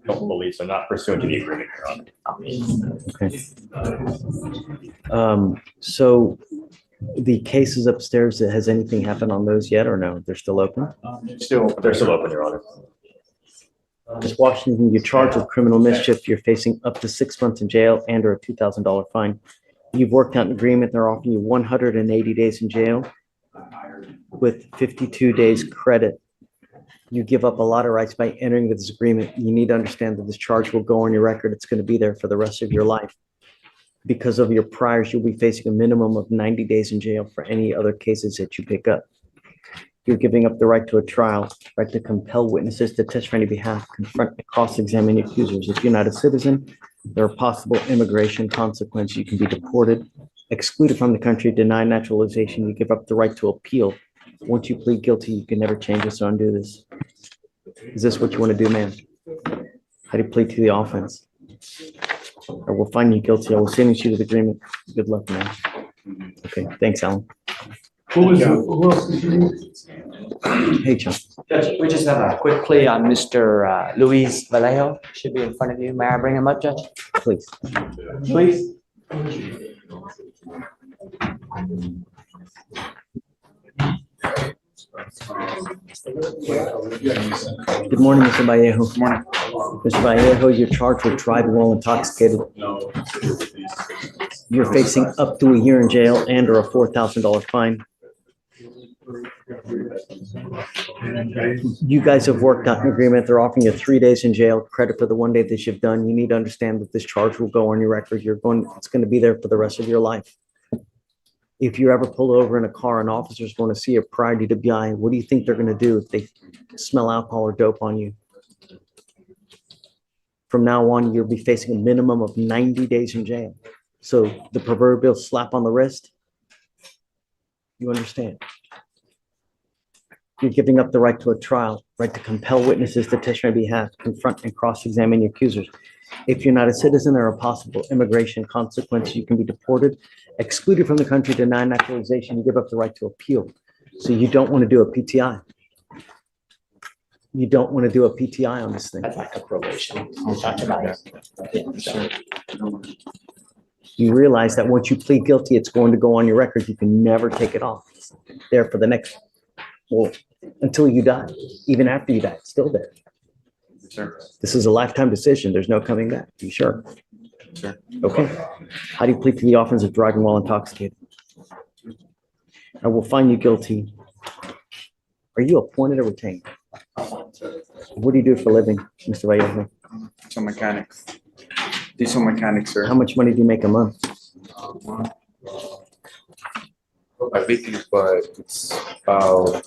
Don't believe so, not pursuant to the agreement, Your Honor. Okay. So the cases upstairs, has anything happened on those yet or no? They're still open? They're still open, Your Honor. Ms. Washington, you're charged with criminal mischief. You're facing up to 6 months in jail and or a $2,000 fine. You've worked out an agreement. They're offering you 180 days in jail with 52 days credit. You give up a lot of rights by entering this agreement. You need to understand that this charge will go on your record. It's going to be there for the rest of your life. Because of your priors, you'll be facing a minimum of 90 days in jail for any other cases that you pick up. You're giving up the right to a trial, right to compel witnesses to testify on your behalf, confront and cross-examine your accusers. If you're not a citizen, there are possible immigration consequences. You can be deported, excluded from the country, denied naturalization. You give up the right to appeal. Once you plead guilty, you can never change this or undo this. Is this what you want to do, ma'am? How do you plead to the offense? Or we'll find you guilty. I will sentence you to the agreement. Good luck, man. Okay, thanks, Alan. Who else is you? Hey, John. Judge, we just have a quick plea on Mr. Luis Vallejo. Should be in front of you. May I bring him up, Judge? Please. Please. Good morning, Mr. Vallejo. Good morning. Mr. Vallejo, you're charged with driving while intoxicated. You're facing up to a year in jail and or a $4,000 fine. You guys have worked out an agreement. They're offering you 3 days in jail, credit for the 1 day that you've done. You need to understand that this charge will go on your record. It's going to be there for the rest of your life. If you ever pull over in a car and officers want to see a prior DWI, what do you think they're going to do if they smell alcohol or dope on you? From now on, you'll be facing a minimum of 90 days in jail. So the proverbial slap on the wrist, you understand? You're giving up the right to a trial, right to compel witnesses to testify on your behalf, confront and cross-examine your accusers. If you're not a citizen, there are possible immigration consequences. You can be deported, excluded from the country, denied naturalization. You give up the right to appeal. So you don't want to do a PTI. You don't want to do a PTI on this thing. I'd like a probation. We'll talk about it. You realize that once you plead guilty, it's going to go on your record. You can never take it off. It's there for the next, well, until you die. Even after you die, it's still there. Sure. This is a lifetime decision. There's no coming back. You sure? Sure. Okay. How do you plead to the offense of driving while intoxicated? I will find you guilty. Are you appointed or retained? What do you do for a living, Mr. Vallejo? Diesel mechanics. Diesel mechanics, sir. How much money do you make a month? I weekly, but it's about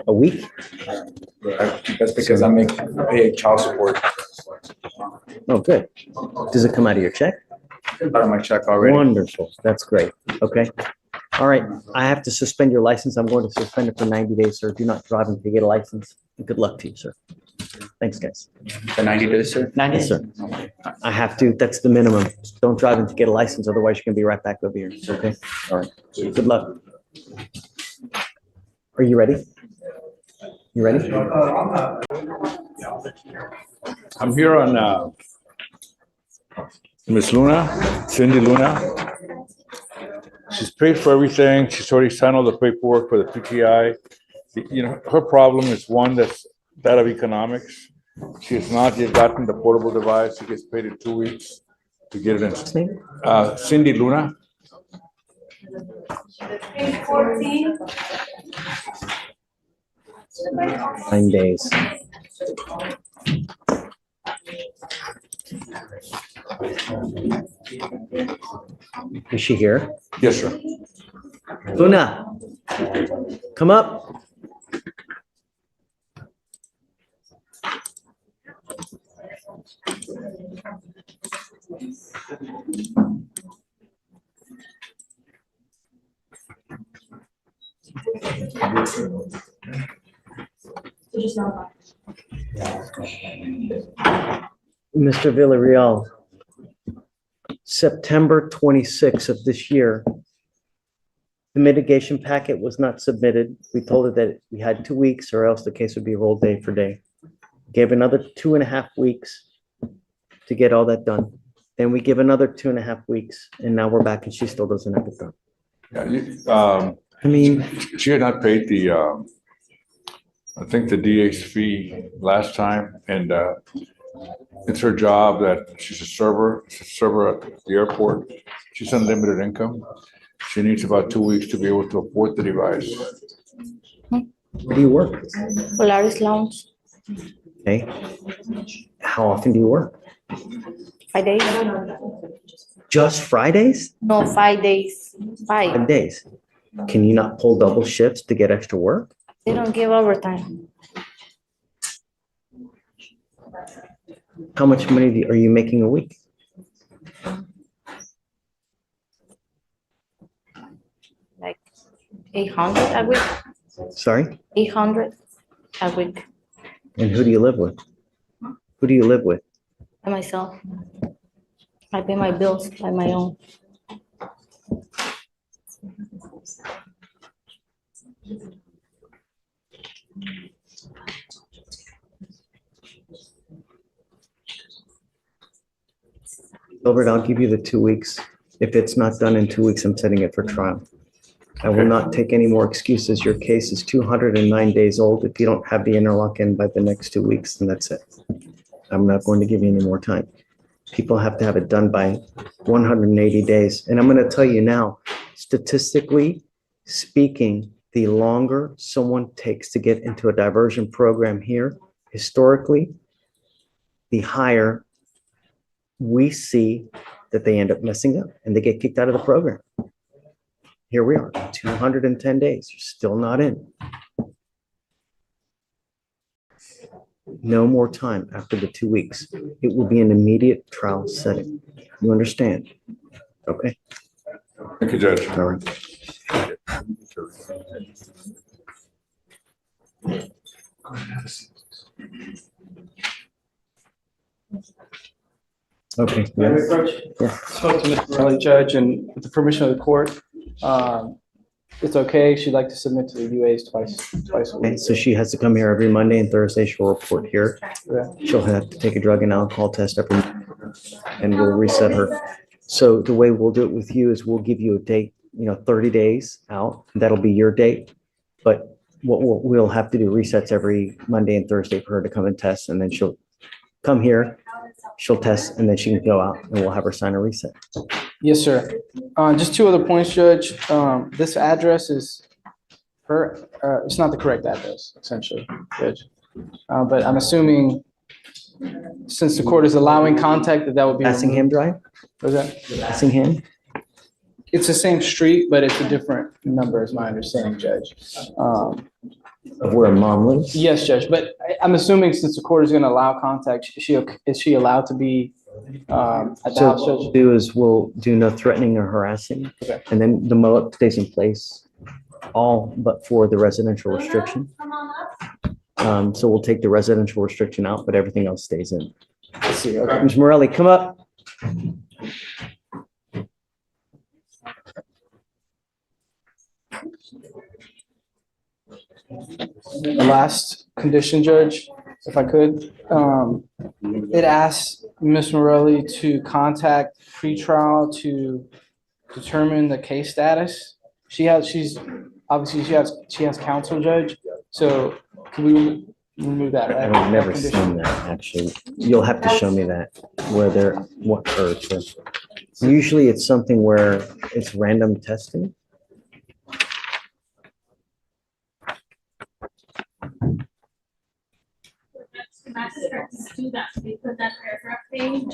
A week? that's because I pay child support Oh, good. Does it come out of your check? out of my check already. Wonderful. That's great. Okay. All right. I have to suspend your license. I'm going to suspend it for 90 days, sir. Do not drive until you get a license. Good luck to you, sir. Thanks, guys. The 90 days, sir? 90 Yes, sir. I have to. That's the minimum. Don't drive until you get a license. Otherwise, you're going to be right back over here. Okay. All right. Good luck. Are you ready? You ready? I'm here on Miss Luna, Cindy Luna. She's paid for everything. She's already signed all the paperwork for the PTI. You know, her problem is one that's that of economics. She has not yet gotten the portable device. She gets paid in 2 weeks to get it in. Cindy Luna. Page 14. 9 days. Is she here? Yes, sir. Luna, come up. Mr. Villarreal, September 26th of this year, the mitigation packet was not submitted. We told her that we had 2 weeks or else the case would be rolled day for day. Gave another 2.5 weeks to get all that done. Then we give another 2.5 weeks and now we're back and she still doesn't have it done. Yeah, I mean, she had not paid the, I think the DA's fee last time, and it's her job that she's a server at the airport. She's unlimited income. She needs about 2 weeks to be able to afford the device. where do you work? Polaris Lounge, Okay. How often do you work? 5 days. Just Fridays? No, 5 days. 5 days. Can you not pull double shifts to get extra work? They don't give overtime. How much money are you making a week? Like 800 a week. Sorry? 800 a week And who do you live with? Who do you live with? by myself. I pay my bills by my own. Gilbert, I'll give you the 2 weeks. If it's not done in 2 weeks, I'm setting it for trial. I will not take any more excuses. Your case is 209 days old. If you don't have the interlock in by the next 2 weeks, then that's it. I'm not going to give you any more time. People have to have it done by 180 days. And I'm going to tell you now, statistically speaking, the longer someone takes to get into a diversion program here, historically, the higher we see that they end up messing up and they get kicked out of the program. Here we are, 210 days, you're still not in. No more time after the 2 weeks. It will be an immediate trial setting. You understand? Okay. Thank you, Judge. All right. Okay. May I Yes. approach? Yeah. Spoke to Mr. Kelly, Judge, and with the permission of the court, it's okay. She'd like to submit to the UAs twice a Okay, week. so she has to come here every Monday and Thursday. She'll report here. Yeah. She'll have to take a drug and alcohol test every, and we'll reset her. So the way we'll do it with you is we'll give you a date, 30 days out. That'll be your date. But what we'll have to do resets every Monday and Thursday for her to come and test, and then she'll come here, she'll test, and then she can go out, and we'll have her sign a reset. Yes, sir. Just two other points, Judge. This address is it's not the correct address, essentially, Judge. But I'm assuming since the court is allowing contact, that would be. Assingham Drive? Was that? Assingham? It's the same street, but it's a different number, is my understanding, Judge. Of where mom lives? Yes, Judge, but I'm assuming since the court is going to allow contact, is she allowed to be at the So house, what Judge? we'll do is we'll do no threatening or harassing, Okay. and then the MOA stays in place, all but for the residential restriction. So we'll take the residential restriction out, but everything else stays in. Let's see, okay. Ms. Morelli, come up. The last condition, Judge, if I could, it asks Ms. Morelli to contact pretrial to determine the case status. She has counsel, Judge, so can we remove that, right? I've never That condition? seen that, actually. You'll have to show me that, what hurts. Usually it's something where it's random testing.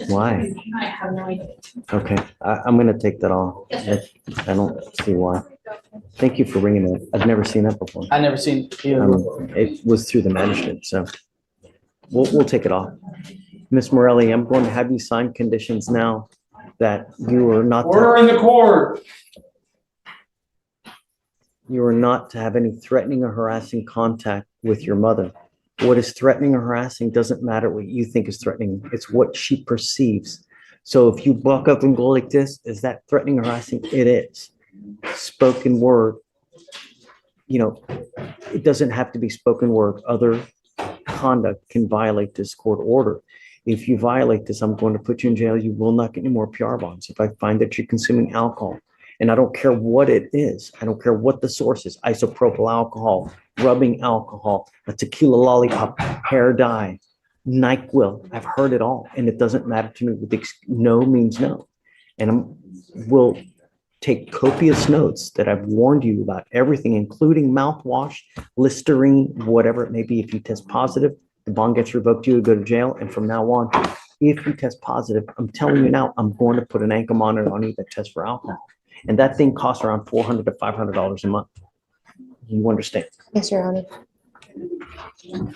Why? I have no idea. Okay, I'm gonna take that off. I don't see why. Thank you for bringing it. I've never seen that before. I never seen either. It was through the magistrate, so we'll take it off. Ms. Morelli, I'm going to have you sign conditions now that you are not. Order in the court. You are not to have any threatening or harassing contact with your mother. What is threatening or harassing doesn't matter what you think is threatening. It's what she perceives. So if you buck up and go like this, is that threatening or harassing? It is. Spoken word, it doesn't have to be spoken word. Other conduct can violate this court order. If you violate this, I'm going to put you in jail. You will not get any more PR bonds. If I find that you're consuming alcohol, and I don't care what it is, I don't care what the source is, isopropyl alcohol, rubbing alcohol, a tequila lollipop, hair dye, NyQuil, I've heard it all, and it doesn't matter to me. No means no. And we'll take copious notes that I've warned you about everything, including mouthwash, Listerine, whatever it may be. If you test positive, the bond gets revoked, you go to jail, and from now on, if you test positive, I'm telling you now, I'm going to put an ankle monitor on you that tests for alcohol. And that thing costs around $400 to $500 a month. You understand? Yes, Your Honor.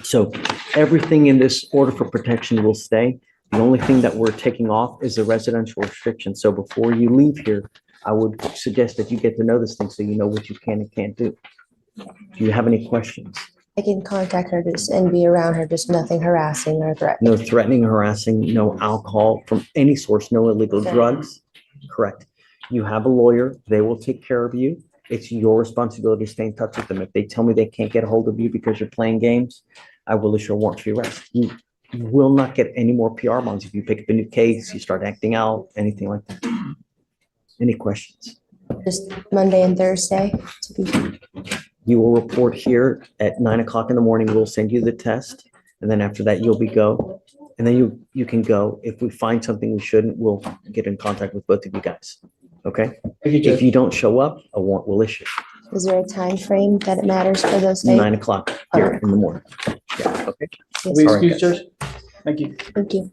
So everything in this order for protection will stay. The only thing that we're taking off is the residential restriction. So before you leave here, I would suggest that you get to know this thing so you know what you can and can't do. Do you have any questions? I can contact her and be around her, just nothing harassing or threatening. No threatening, harassing, no alcohol from any source, no illegal drugs. Correct. You have a lawyer. They will take care of you. It's your responsibility to stay in touch with them. If they tell me they can't get a hold of you because you're playing games, I will issue a warrant for your arrest. You will not get any more PR bonds if you pick up a new case, you start acting out, anything like that. Any questions? Just Monday and Thursday to be. You will report here at 9 o'clock in the morning. We'll send you the test. And then after that, you'll be go. And then you can go. If we find something we shouldn't, we'll get in contact with both of you guys. Okay? If you don't show up, a warrant will issue. Is there a time frame that it matters for those days? 9 o'clock here in the morning. Yeah, okay. Yes. We All right, excuse, guys. Judge? Thank you. Thank you.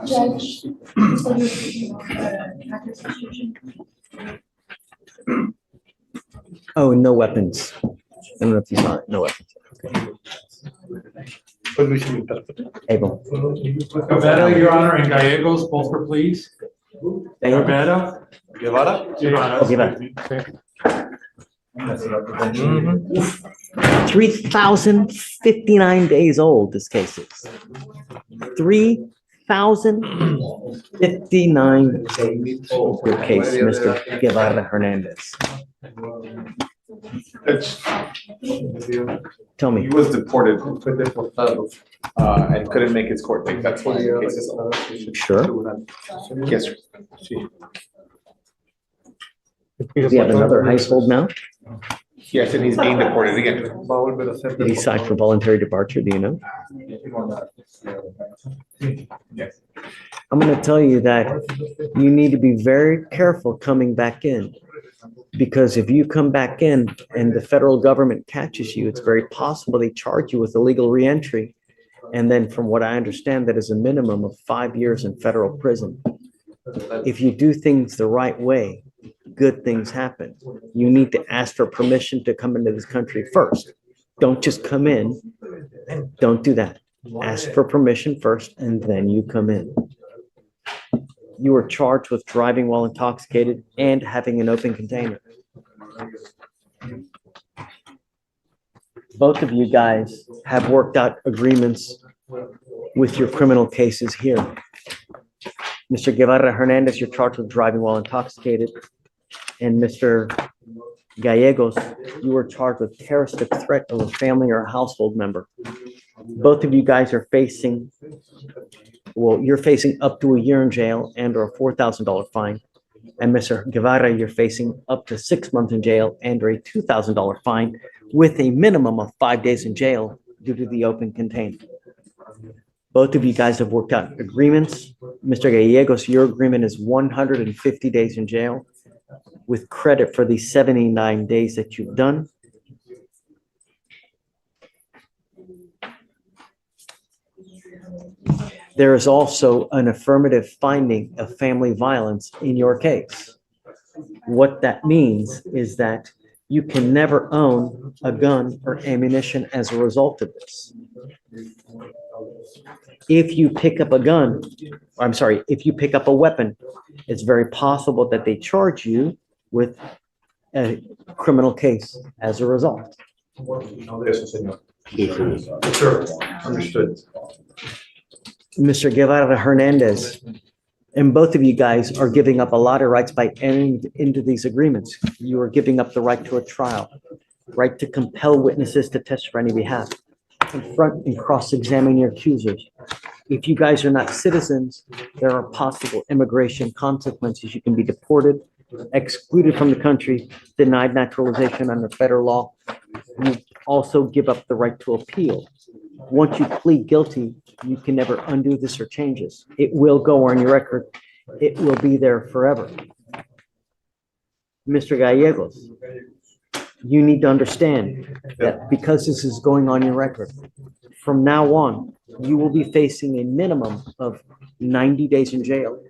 Judge. Oh, no weapons. I don't know if you saw it. No weapons. Okay. Able. Guevara, Your Honor, and Gallegos, both for pleas. Guevara. Guevara? Guevara. 3,059 days old, this case is. 3,059 days old. Your case, Mr. Guevara Hernandez. Tell me. He was deported and couldn't make his court date. That's why the case is over. Sure. Yes, sir. Does he have another household now? Yes, and he's being deported again. Did he sign for voluntary departure? Do you know? Yes. I'm gonna tell you that you need to be very careful coming back in. Because if you come back in and the federal government catches you, it's very possible they charge you with illegal reentry. And then from what I understand, that is a minimum of 5 years in federal prison. If you do things the right way, good things happen. You need to ask for permission to come into this country first. Don't just come in. Don't do that. Ask for permission first and then you come in. You are charged with driving while intoxicated and having an open container. Both of you guys have worked out agreements with your criminal cases here. Mr. Guevara Hernandez, you're charged with driving while intoxicated. And Mr. Gallegos, you were charged with terroristic threat of a family or a household member. Both of you guys are facing, well, you're facing up to a year in jail and or a $4,000 fine. And Mr. Guevara, you're facing up to 6 months in jail and or a $2,000 fine with a minimum of 5 days in jail due to the open container. Both of you guys have worked out agreements. Mr. Gallegos, your agreement is 150 days in jail with credit for the 79 days that you've done. There is also an affirmative finding of family violence in your case. What that means is that you can never own a gun or ammunition as a result of this. If you pick up a gun, I'm sorry, if you pick up a weapon, it's very possible that they charge you with a criminal case as a result. Sure, understood. Mr. Guevara Hernandez, and both of you guys are giving up a lot of rights by entering into these agreements. You are giving up the right to a trial, right to compel witnesses to testify on your behalf, confront and cross-examine your accusers. If you guys are not citizens, there are possible immigration consequences. You can be deported, excluded from the country, denied naturalization under federal law. You also give up the right to appeal. Once you plead guilty, you can never undo this or change this. It will go on your record. It will be there forever. Mr. Gallegos, you need to understand that because this is going on your record, from now on, you will be facing a minimum of 90 days in jail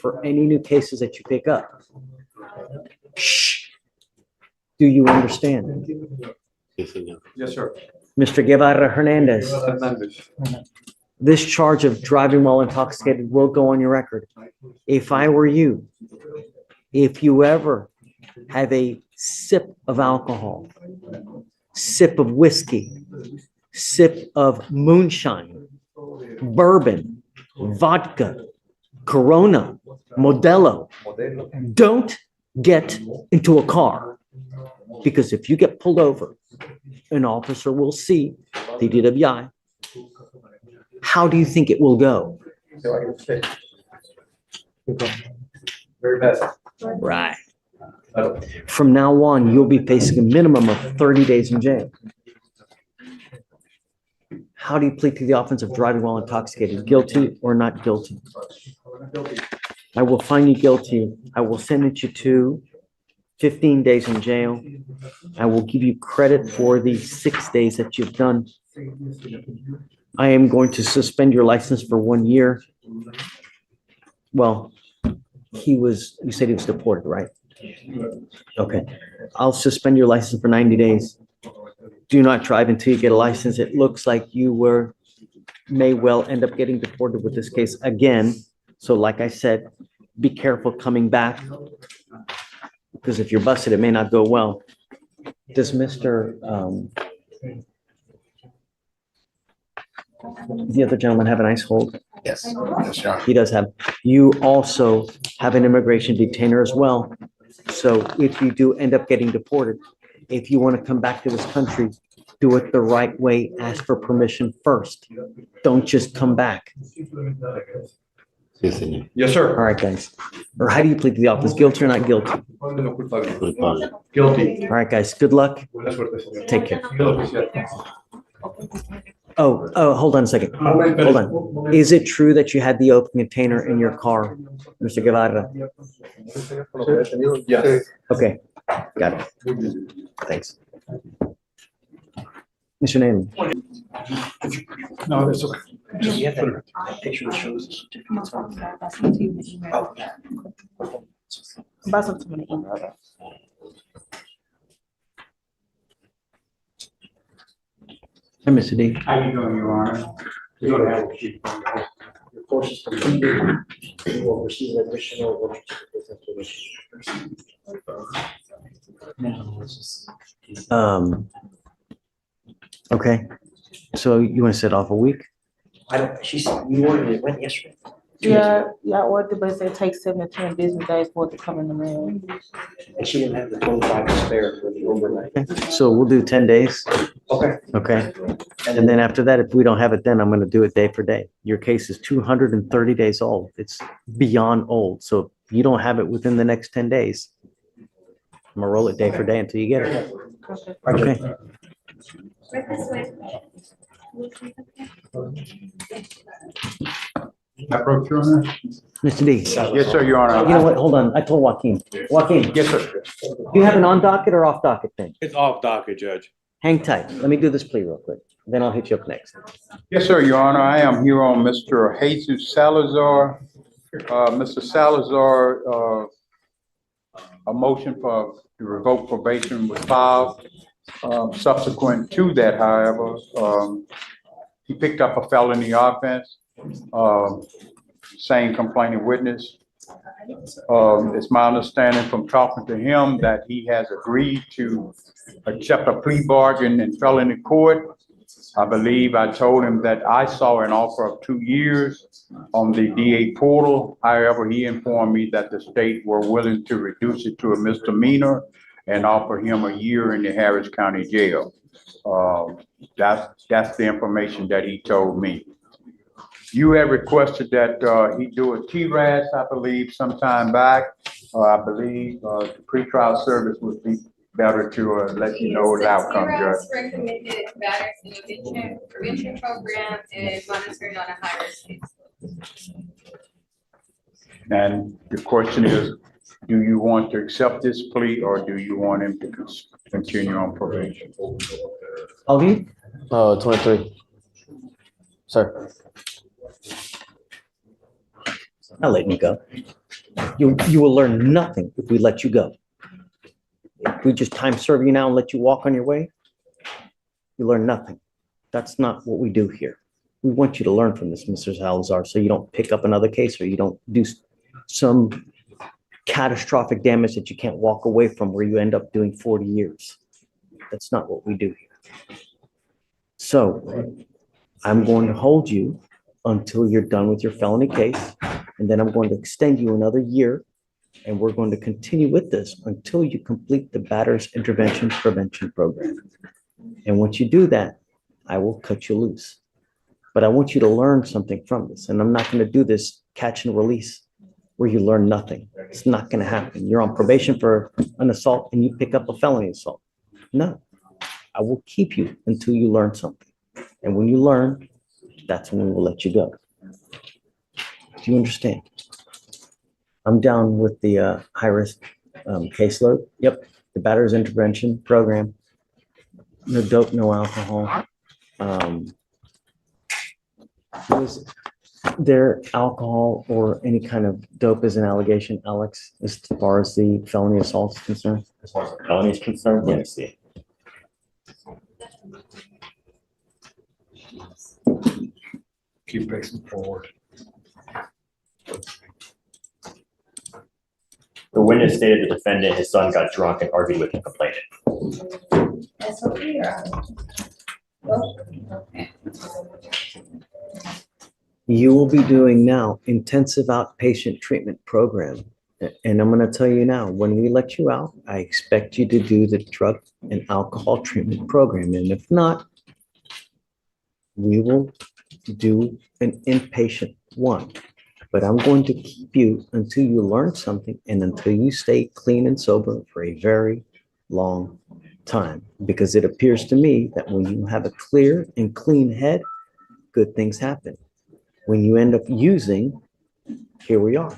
for any new cases that you pick up. Shh. Do you understand? Yes, sir. Mr. Guevara Hernandez, this charge of driving while intoxicated will go on your record. If I were you, if you ever have a sip of alcohol, sip of whiskey, sip of moonshine, bourbon, vodka, Corona, Modelo, don't get into a car. Because if you get pulled over, an officer will see the DWI. How do you think it will go? Very best. Right. From now on, you'll be facing a minimum of 30 days in jail. How do you plead to the offense of driving while intoxicated? Guilty or not guilty? I will find you guilty. I will sentence you to 15 days in jail. I will give you credit for the 6 days that you've done. I am going to suspend your license for 1 year. Well, you said he was deported, right? Okay. I'll suspend your license for 90 days. Do not drive until you get a license. It looks like you may well end up getting deported with this case again. So like I said, be careful coming back. Because if you're busted, it may not go well. Does the other gentleman have an ice hold? Yes. He does have. You also have an immigration detainer as well. So if you do end up getting deported, if you want to come back to this country, do it the right way. Ask for permission first. Don't just come back. Yes, sir. All right, guys. Or how do you plead to the office? Guilty or not guilty? Guilty. All right, guys. Good luck. Take care. Oh, hold on a second. Hold on. Is it true that you had the open container in your car, Mr. Guevara? Yes. Okay, got it. Thanks. Mr. Naaman. No, that's okay. Do you have that picture that shows the certificates on that? Hi, Mr. D. How you doing, Your Honor? You're gonna have a sheet. Your course is completed. You will receive an additional work Okay, so you want to set off a week? I don't, she said, you ordered it, went yesterday. Yeah, ordered, but it takes 7 to 10 business days for it to come in the mail. And she didn't have the 25 to spare for the overnight. So we'll do 10 days. Okay. Okay. And then after that, if we don't have it, then I'm going to do it day for day. Your case is 230 days old. It's beyond old. So if you don't have it within the next 10 days, I'm going to roll it day for day until you get it. Okay. Approach, Your Honor? Mr. D. Yes, sir, Your Honor. You know what? Hold on. I told Joaquin. Joaquin, Yes, sir. do you have an on docket or off docket thing? It's off docket, Judge. Hang tight. Let me do this plea real quick. Then I'll hit you up next. Yes, sir, Your Honor. I am here on Mr. Jesus Salazar. Mr. Salazar, a motion for to revoke probation was filed. Subsequent to that, however, he picked up a felony offense, same complaining witness. It's my understanding from talking to him that he has agreed to accept a plea bargain in felony court. I believe I told him that I saw an offer of 2 years on the DA portal. However, he informed me that the state were willing to reduce it to a misdemeanor and offer him a year in the Harris County Jail. That's the information that he told me. You had requested that he do a TRAS, I believe, sometime back. I believe the pretrial service would be better to let you know the outcome, Judge. Recommended battery prevention program and monitoring on a high risk case. And the question is, do you want to accept this plea or do you want him to continue on probation? Ali? 23. Sir. I'll let you go. You will learn nothing if we let you go. If we just time serve you now and let you walk on your way, you learn nothing. That's not what we do here. We want you to learn from this, Mr. Salazar, so you don't pick up another case or you don't do some catastrophic damage that you can't walk away from where you end up doing 40 years. That's not what we do here. So I'm going to hold you until you're done with your felony case, and then I'm going to extend you another year, and we're going to continue with this until you complete the batter's intervention prevention program. And once you do that, I will cut you loose. But I want you to learn something from this, and I'm not going to do this catch and release where you learn nothing. It's not going to happen. You're on probation for an assault and you pick up a felony assault. No, I will keep you until you learn something. And when you learn, that's when we will let you go. Do you understand? I'm down with the high-risk caseload. Yep, the batter's intervention program. No dope, no alcohol. Was there alcohol or any kind of dope as an allegation, Alex, as far as the felony assault is concerned? As far as the felony is concerned, let me see. Keep facing forward. The witness stated the defendant, his son, got drunk and argued with the complainant. That's okay, okay. You will be doing now intensive outpatient treatment program. And I'm going to tell you now, when we let you out, I expect you to do the drug and alcohol treatment program. And if not, we will do an inpatient one. But I'm going to keep you until you learn something and until you stay clean and sober for a very long time. Because it appears to me that when you have a clear and clean head, good things happen. When you end up using, here we are.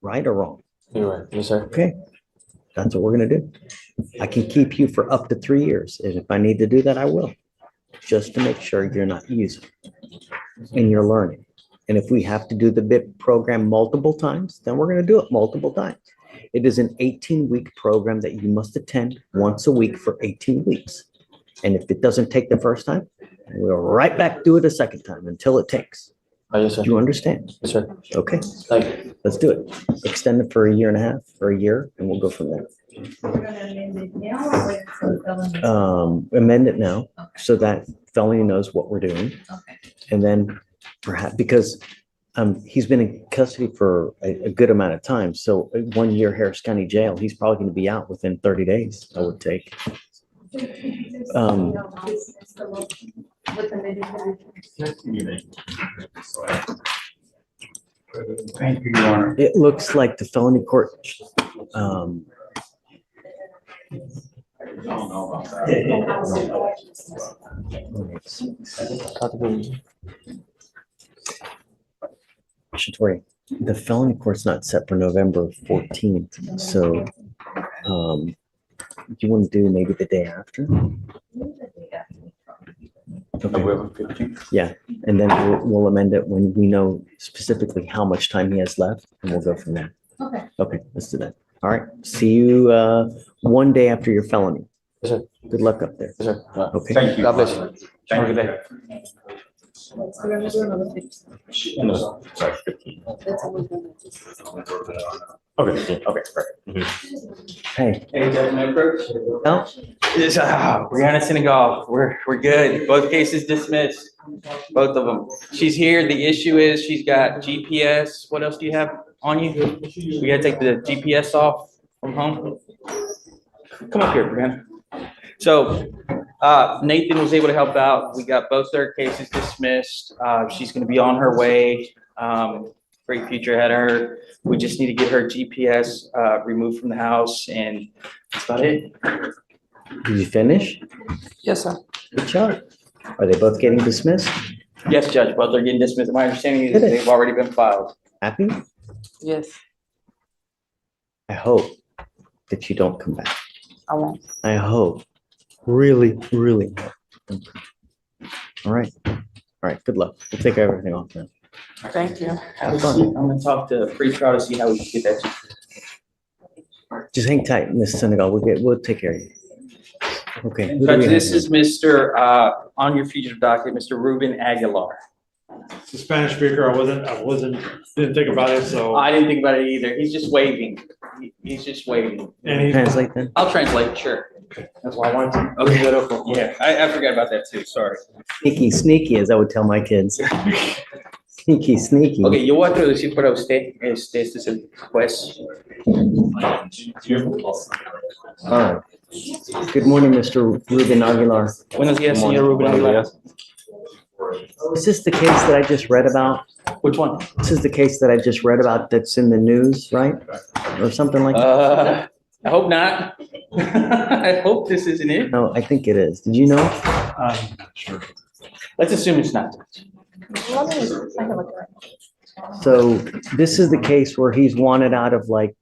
Right or wrong? You're right. Yes, sir. Okay, that's what we're gonna do. I can keep you for up to 3 years, and if I need to do that, I will. Just to make sure you're not using and you're learning. And if we have to do the BIP program multiple times, then we're gonna do it multiple times. It is an 18-week program that you must attend once a week for 18 weeks. And if it doesn't take the first time, we'll right back do it a second time until it takes. Yes, sir. Do you understand? Yes, sir. Okay, Thank you. let's do it. Extend it for a year and a half, or a year, and we'll go from there. Amend it now so that felony knows what we're doing. And then perhaps, because he's been in custody for a good amount of time. So 1 year Harris County Jail, he's probably going to be out within 30 days, I would take. Thank you, Your Honor. It looks like the felony court, Shatori, the felony court's not set for November 14th, so do you want to do maybe the day after? Okay. Yeah, and then we'll amend it when we know specifically how much time he has left, and we'll go from there. Okay. Okay, let's do that. All right, see you 1 day after your felony. Yes, sir. Good luck up there. Yes, sir. Okay. Thank you. God bless you. Thank Have a good you. day. No, sorry, 15. Okay, okay, perfect. Hey, Hey, Judge Member. no, Yes, Brianna Senegal, we're good. Both cases dismissed, both of them. She's here. The issue is she's got GPS. What else do you have on you? We gotta take the GPS off from home. Come up here, Brianna. So, Nathan was able to help out. We got both their cases dismissed. She's gonna be on her way. Great future ahead of her. We just need to get her GPS removed from the house, and that's about it. did you finish? Yes, sir. Good job. Are they both getting dismissed? Yes, Judge, both are getting dismissed. My understanding is Good. they've already been filed. Happy? Yes. I hope that you don't come back. I won't. I hope, really, really. hope. All right, all right, good luck. We'll take everything off now. Thank you. Have fun. I'm gonna talk to pre-trial to see how we can get that. Just hang tight, Miss Senegal. We'll take care of you. Okay. who do Judge, we this have? is Mr., on your fugitive docket, Mr. Ruben Aguilar. The Spanish speaker, didn't think about it, so. I didn't think about it either. He's just waving. He's just waving. And he- Translate then. I'll translate, sure. That's why I wanted to. Okay, yeah, I forgot about that too, sorry. Sneaky, sneaky, as I would tell my kids. Sneaky, sneaky. Ok, yo voy a traducir para usted, este es el juez. All right. Good morning, Mr. Ruben Aguilar. Buenos días, señor Ruben Aguilar. Is this the case that I just read about? Which one? This is the case that I just read about that's in the news, right? Or something like that? I hope not. I hope this isn't it. No, I think it is. Did you know? Sure. Let's assume it's not. So this is the case where he's wanted out of like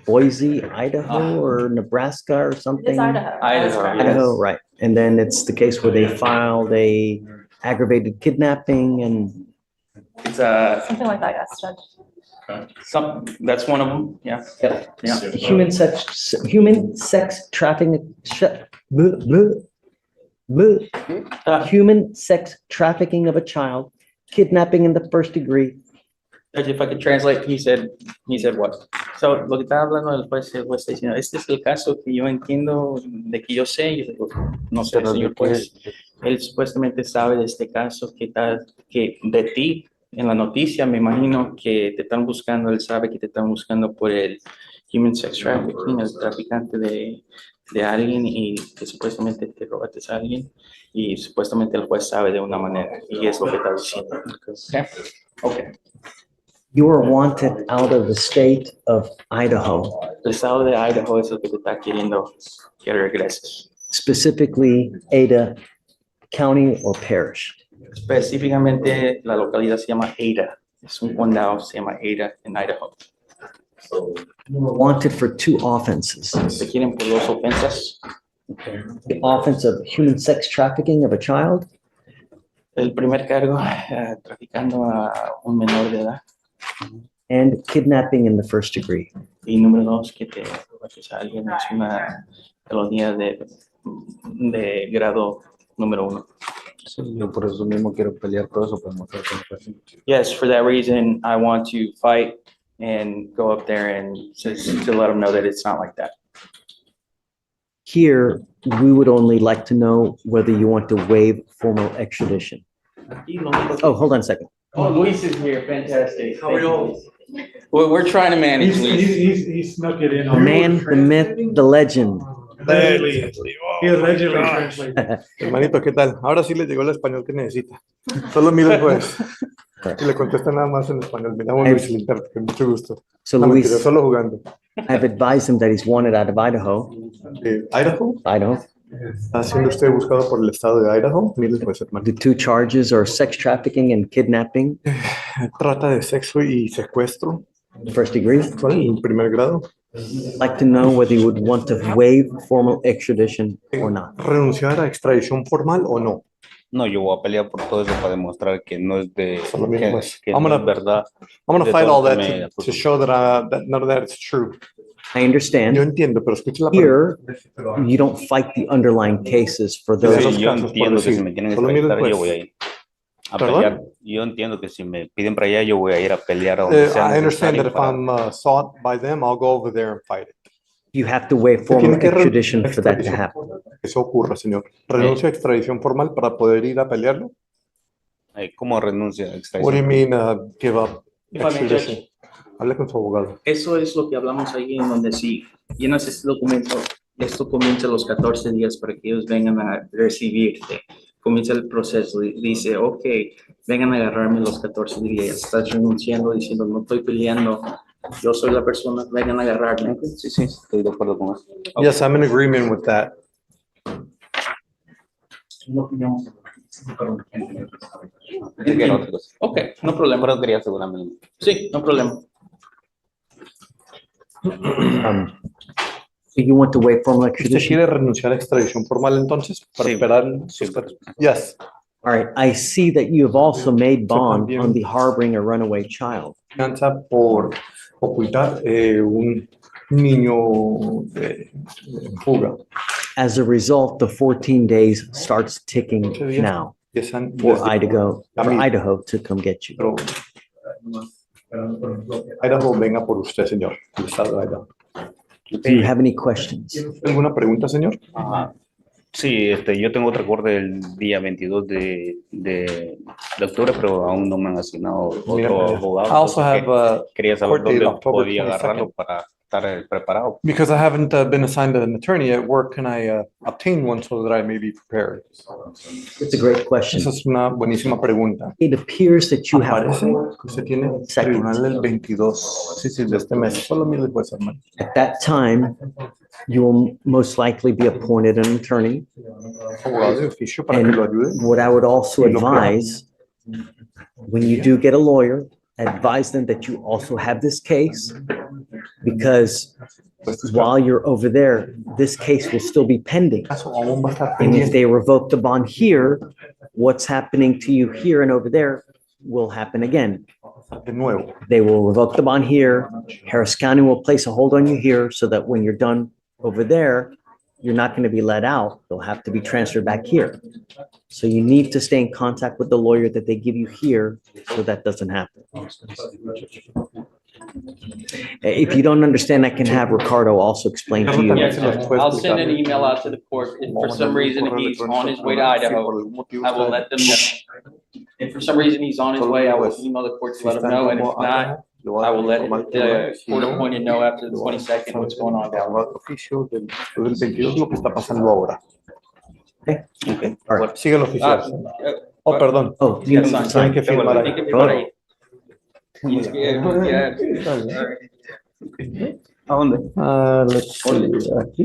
Boise, Idaho, or Nebraska or something? It's Idaho. Idaho, right. And then it's the case where they filed a aggravated kidnapping and It's Something like that, yes, Judge. that's one of them, yeah. Yep. Yeah. human sex trafficking, human sex trafficking of a child, kidnapping in the first degree. Judge, if I could translate, he said what? So, lo que estaba hablando el juez está diciendo, este es el caso que yo entiendo, de que yo sé, y yo digo, no sé, señor juez, él supuestamente sabe de este caso que de ti, en la noticia, me imagino que te están buscando, él sabe que te están buscando por el human sex trafficking, el traficante de de alguien y que supuestamente te robaste a alguien y supuestamente el juez sabe de una manera y es lo que está diciendo. Okay. Okay. You are wanted out of the state of Idaho, El estado de Idaho es el que te está queriendo que regreses. specifically Ada County or Parish. Específicamente la localidad se llama Ada. Es un condado, se llama Ada en Idaho. You are wanted for 2 offenses. Te quieren por 2 ofensas. The offense of human sex trafficking of a child El primer cargo, traficando a un menor de edad. and kidnapping in the first degree. Y número 2, que te robas a alguien es una felonía de grado número 1. Sí, yo por eso mismo quiero pelear todo eso para mostrar que no fue así. Yes, for that reason, I want to fight and go up there and just to let them know that it's not like that. Here, we would only like to know whether you want to waive formal extradition. Oh, hold on a second. Oh, Luis is here, fantastic. How are you? We're trying to manage, Luis. He snuck it in. The man, the myth, the legend. He allegedly translated. Hermanito, ¿qué tal? Ahora sí le llegó el español que necesita. Solo mira el juez. Y le contesta nada más en español. Me llamo Luis, el intérprete. Mucho gusto. So No, mentira, Luis, solo jugando. I've advised him that he's wanted out of Idaho. ¿Idaho? Idaho. ¿Está siendo usted buscado por el estado de Idaho? Mire el juez, hermano. The 2 charges are sex trafficking and kidnapping, Trata de sexo y secuestro. first degree. En primer grado. I'd like to know whether you would want to waive formal extradition or not. ¿Renunciar a extradición formal o no? No, yo voy a pelear por todo eso para demostrar que no es de Solo mismo, pues. que I'm no gonna- es verdad. I'm going to de fight todo all lo que that me to acusan. show that, that none of that is true. I understand. Yo entiendo, pero escuche la pregunta. Here, you don't fight the underlying cases for those. esos Sí, yo casos, por entiendo que si decir. me quieren Solo mire el extraditar, yo juez. voy a ir a ¿Perdón? pelear. Yo entiendo que si me piden para allá, yo voy a ir a pelear a donde sea I understand that necesario if para- I'm sought by them, I'll go over there and fight it. You have to waive Tiene formal que extradition for that to extradición. happen. Eso ocurra, señor. Renuncia a extradición formal para poder ir a pelearlo. ¿Cómo renuncia a What do you extradición? mean, give up If I may, extradition? Judge. Hable con su abogado. Eso es lo que hablamos ahí en donde si llenas este documento, esto comienza los 14 días para que ellos vengan a recibirte. Comienza el proceso, dice, ok, vengan a agarrarme los 14 días. Estás renunciando, diciendo, no estoy peleando, yo soy la persona, vengan a agarrarme. Sí, sí, estoy de acuerdo con eso. Yes, I'm in agreement with that. Ok, no problema. Pero quería asegurarme. Sí, no problema. So you want to waive formal ¿Usted extradition? quiere renunciar a extradición formal entonces? Para Sí. esperar. Sí. Yes. All right, I see that you have also made bond también- on the harboring a runaway child. Fianza por ocultar un niño en fuga. As a result, the 14 days starts ticking días. now Empiezan for desde- Idaho to come get you. Pero Idaho venga por usted, señor. El estado de Idaho. Do you have any questions? ¿Alguna pregunta, señor? Sí, yo tengo otra corte el día 22 de octubre, pero aún no me han asignado Mira, otro abogado. I also entonces have quería saber court date dónde October podía 22nd. agarrarlo para estar preparado. Because I haven't been assigned an attorney at work, can I obtain one so that I may be prepared? It's a great question. Esa es una buenísima pregunta. It appears that you have Parece que usted tiene tribunal el 22 de este mes. Solo mire pues, hermano. At that time, you will most likely be appointed an attorney. Abogado de oficio para que And lo ayude. what I would also Y lo que haga. advise, when you do get a lawyer, advise them that you also have this case, because while you're over there, this case will still be pending. Caso aún va a estar And if pendiente. they revoke the bond here, what's happening to you here and over there will happen again. De nuevo. They will revoke the bond here. Harris County will place a hold on you here so that when you're done over there, you're not going to be let out. They'll have to be transferred back here. So you need to stay in contact with the lawyer that they give you here so that doesn't happen. If you don't understand, I can have Ricardo also explain to you. Yes, I'll send an email out to the court. If for some reason he's on his way to Idaho, I will let them know. If for some reason he's on his way, I will email the court to let him know, and if not, I will let the court appointed know after the 22nd what's going on down Al oficio del 22 lo que está pasando ahora. Okay. All right, sigue el oficial. Oh, perdón. Oh, You you gotta need sign. to sign. Tienen que firmar Tiene que ahí. firmar ahí. Yeah. ¿A dónde? Let's see, aquí.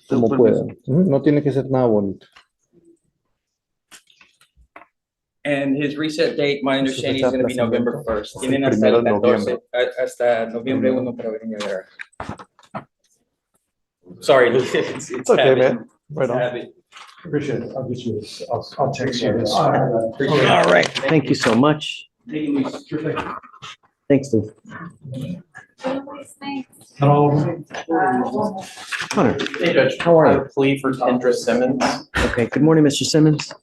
Como puedan. No tiene que ser nada bonito. And his reset date, my understanding is gonna be November 1st. Tienen hasta Primero el de 14, hasta noviembre 1 para venir a ver. Sorry, it's It's okay, habit. man. Right It's on. habit. Appreciate it. I'll get you this. I'll text you this. Appreciate it. All right, thank you so much. Thanks, Lou. Hunter, Hey, Judge. how are you? Plea for Kendra Simmons. Okay, good morning, Mr. Simmons.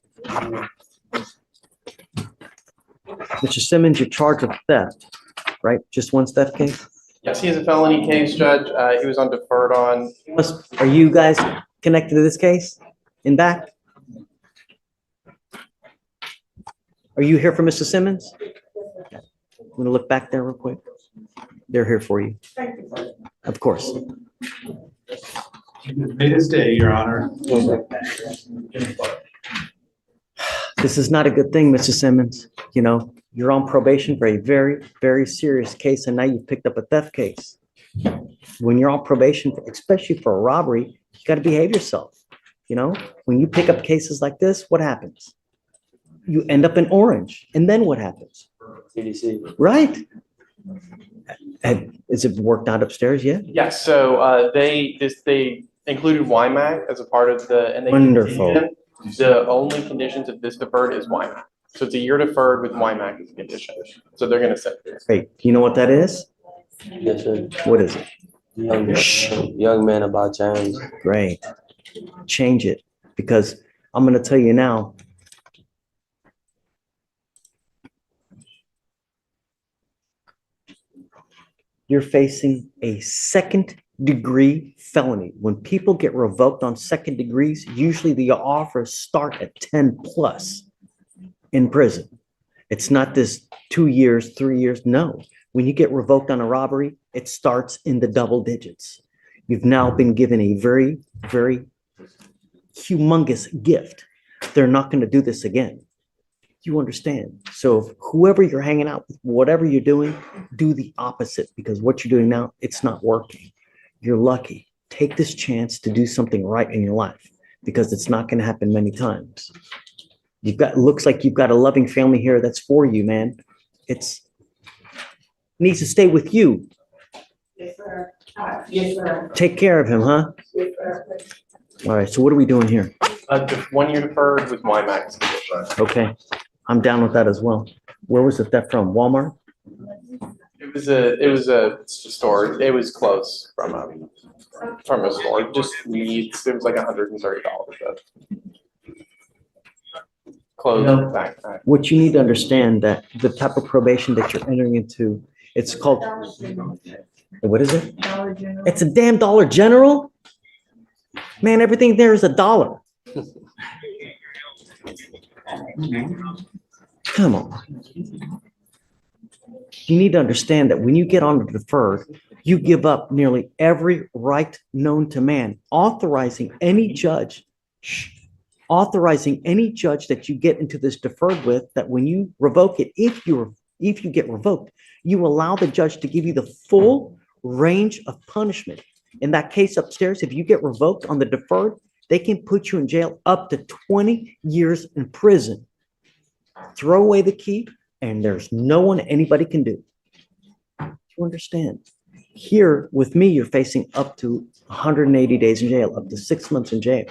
Mr. Simmons, you're charged with theft, right? Just one theft case? Yes, he has a felony case, Judge. He was on deferred on. Are you guys connected to this case in back? Are you here for Mr. Simmons? I'm gonna look back there real quick. They're here for you. Of course. Made his day, Your Honor. This is not a good thing, Mr. Simmons. You know, you're on probation for a very, very serious case, and now you've picked up a theft case. When you're on probation, especially for a robbery, you got to behave yourself. You know, when you pick up cases like this, what happens? You end up in orange, and then what happens? CDC. Right? Is it worked out upstairs yet? Yes, so they included YMAC as a part of the, and they. Wonderful. The only conditions of this deferred is YMAC. So it's a year deferred with YMAC as a condition. So they're gonna set this. Hey, you know what that is? Yes, sir. What is it? Young man about change. Great. Change it, because I'm gonna tell you now. You're facing a second-degree felony. When people get revoked on second degrees, usually the offers start at 10 plus in prison. It's not this 2 years, 3 years. No. When you get revoked on a robbery, it starts in the double digits. You've now been given a very, very humongous gift. They're not going to do this again. You understand? So whoever you're hanging out with, whatever you're doing, do the opposite, because what you're doing now, it's not working. You're lucky. Take this chance to do something right in your life, because it's not going to happen many times. Looks like you've got a loving family here that's for you, man. Needs to stay with you. Yes, sir. Yes, sir. Take care of him, huh? Yes, sir. All right, so what are we doing here? Just 1 year deferred with YMAC as a condition. Okay, I'm down with that as well. Where was the theft from? Walmart? It was a store. It was close from a store. Just needs, it was like $130. Closed backpack. What you need to understand, that the type of probation that you're entering into, it's called, what is it? It's a damn Dollar General? Man, everything there is $1. Come on. You need to understand that when you get on the deferred, you give up nearly every right known to man, authorizing any judge that you get into this deferred with, that when you revoke it, if you get revoked, you allow the judge to give you the full range of punishment. In that case upstairs, if you get revoked on the deferred, they can put you in jail up to 20 years in prison. Throw away the key, and there's no one anybody can do. You understand? Here with me, you're facing up to 180 days in jail, up to 6 months in jail.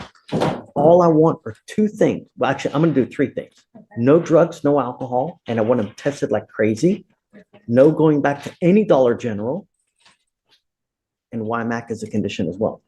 All I want are two things. Well, actually, I'm going to do three things. No drugs, no alcohol, and I want them tested like crazy. No going back to any Dollar General. And YMAC is a condition as well.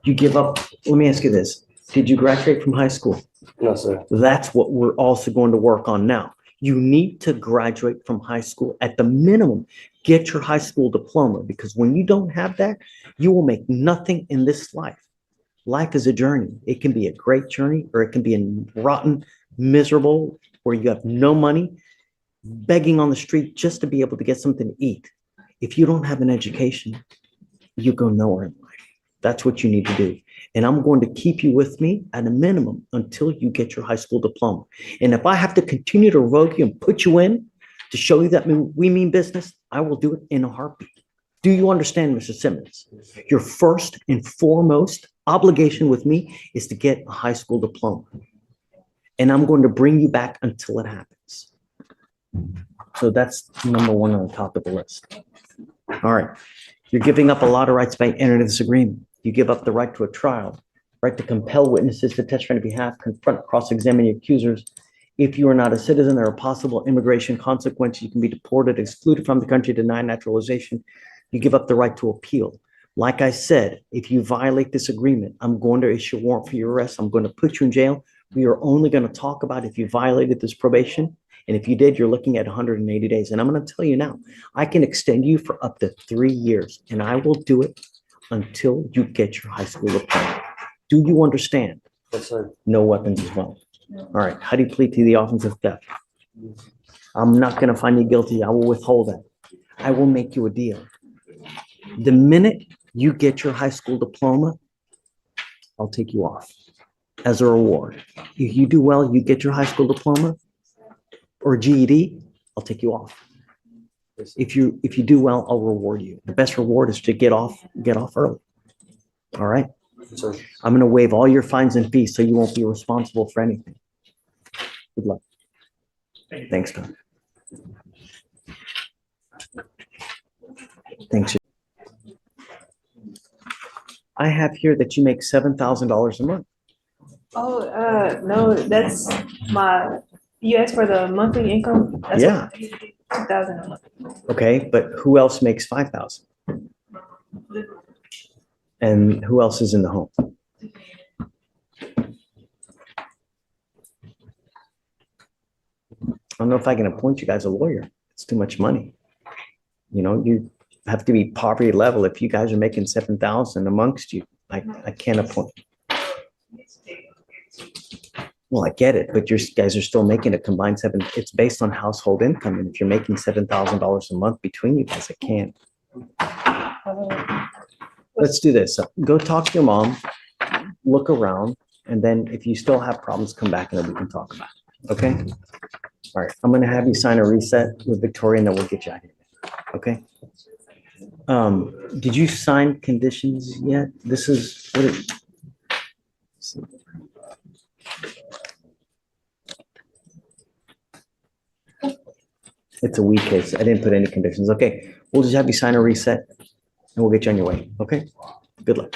You give up. Let me ask you this. Did you graduate from high school? No, sir. That's what we're also going to work on now. You need to graduate from high school at the minimum. Get your high school diploma, because when you don't have that, you will make nothing in this life. Life is a journey. It can be a great journey, or it can be a rotten, miserable, where you have no money, begging on the street just to be able to get something to eat. If you don't have an education, you go nowhere in life. That's what you need to do. And I'm going to keep you with me at a minimum until you get your high school diploma. And if I have to continue to revoke you and put you in to show you that we mean business, I will do it in a heartbeat. Do you understand, Mr. Simmons? Your first and foremost obligation with me is to get a high school diploma. And I'm going to bring you back until it happens. So that's number one on the top of the list. All right. You're giving up a lot of rights by entering this agreement. You give up the right to a trial, right to compel witnesses to testify on your behalf, confront, cross-examine your accusers. If you are not a citizen, there are possible immigration consequences. You can be deported, excluded from the country, denied naturalization. You give up the right to appeal. Like I said, if you violate this agreement, I'm going to issue a warrant for your arrest. I'm going to put you in jail. We are only going to talk about if you violated this probation. And if you did, you're looking at 180 days. And I'm going to tell you now, I can extend you for up to 3 years, and I will do it until you get your high school diploma. Do you understand? Yes, sir. No weapons as well. All right. How do you plead to the offense of theft? I'm not going to find you guilty. I will withhold that. I will make you a deal. The minute you get your high school diploma, I'll take you off as a reward. If you do well, you get your high school diploma or GED, I'll take you off. If you do well, I'll reward you. The best reward is to get off early. All right. Sir. I'm going to waive all your fines and fees, so you won't be responsible for anything. Good luck. Thanks, Tom. Thanks. I have here that you make $7,000 a month. Oh, no, that's you asked for the monthly income? That's Yeah. 2,000 a month. Okay, but who else makes 5,000? And who else is in the home? I don't know if I can appoint you guys a lawyer. It's too much money. You know, you have to be poverty level. If you guys are making 7,000 amongst you, I can't appoint. Well, I get it, but you guys are still making a combined seven. It's based on household income. And if you're making $7,000 a month between you guys, I can't. Let's do this. Go talk to your mom, look around, and then if you still have problems, come back and then we can talk about it. Okay? All right. I'm going to have you sign a reset with Victoria and then we'll get you out of here. Okay? Did you sign conditions yet? This is what it. It's a weak case. I didn't put any conditions. Okay. We'll just have you sign a reset and we'll get you on your way. Okay? Good luck.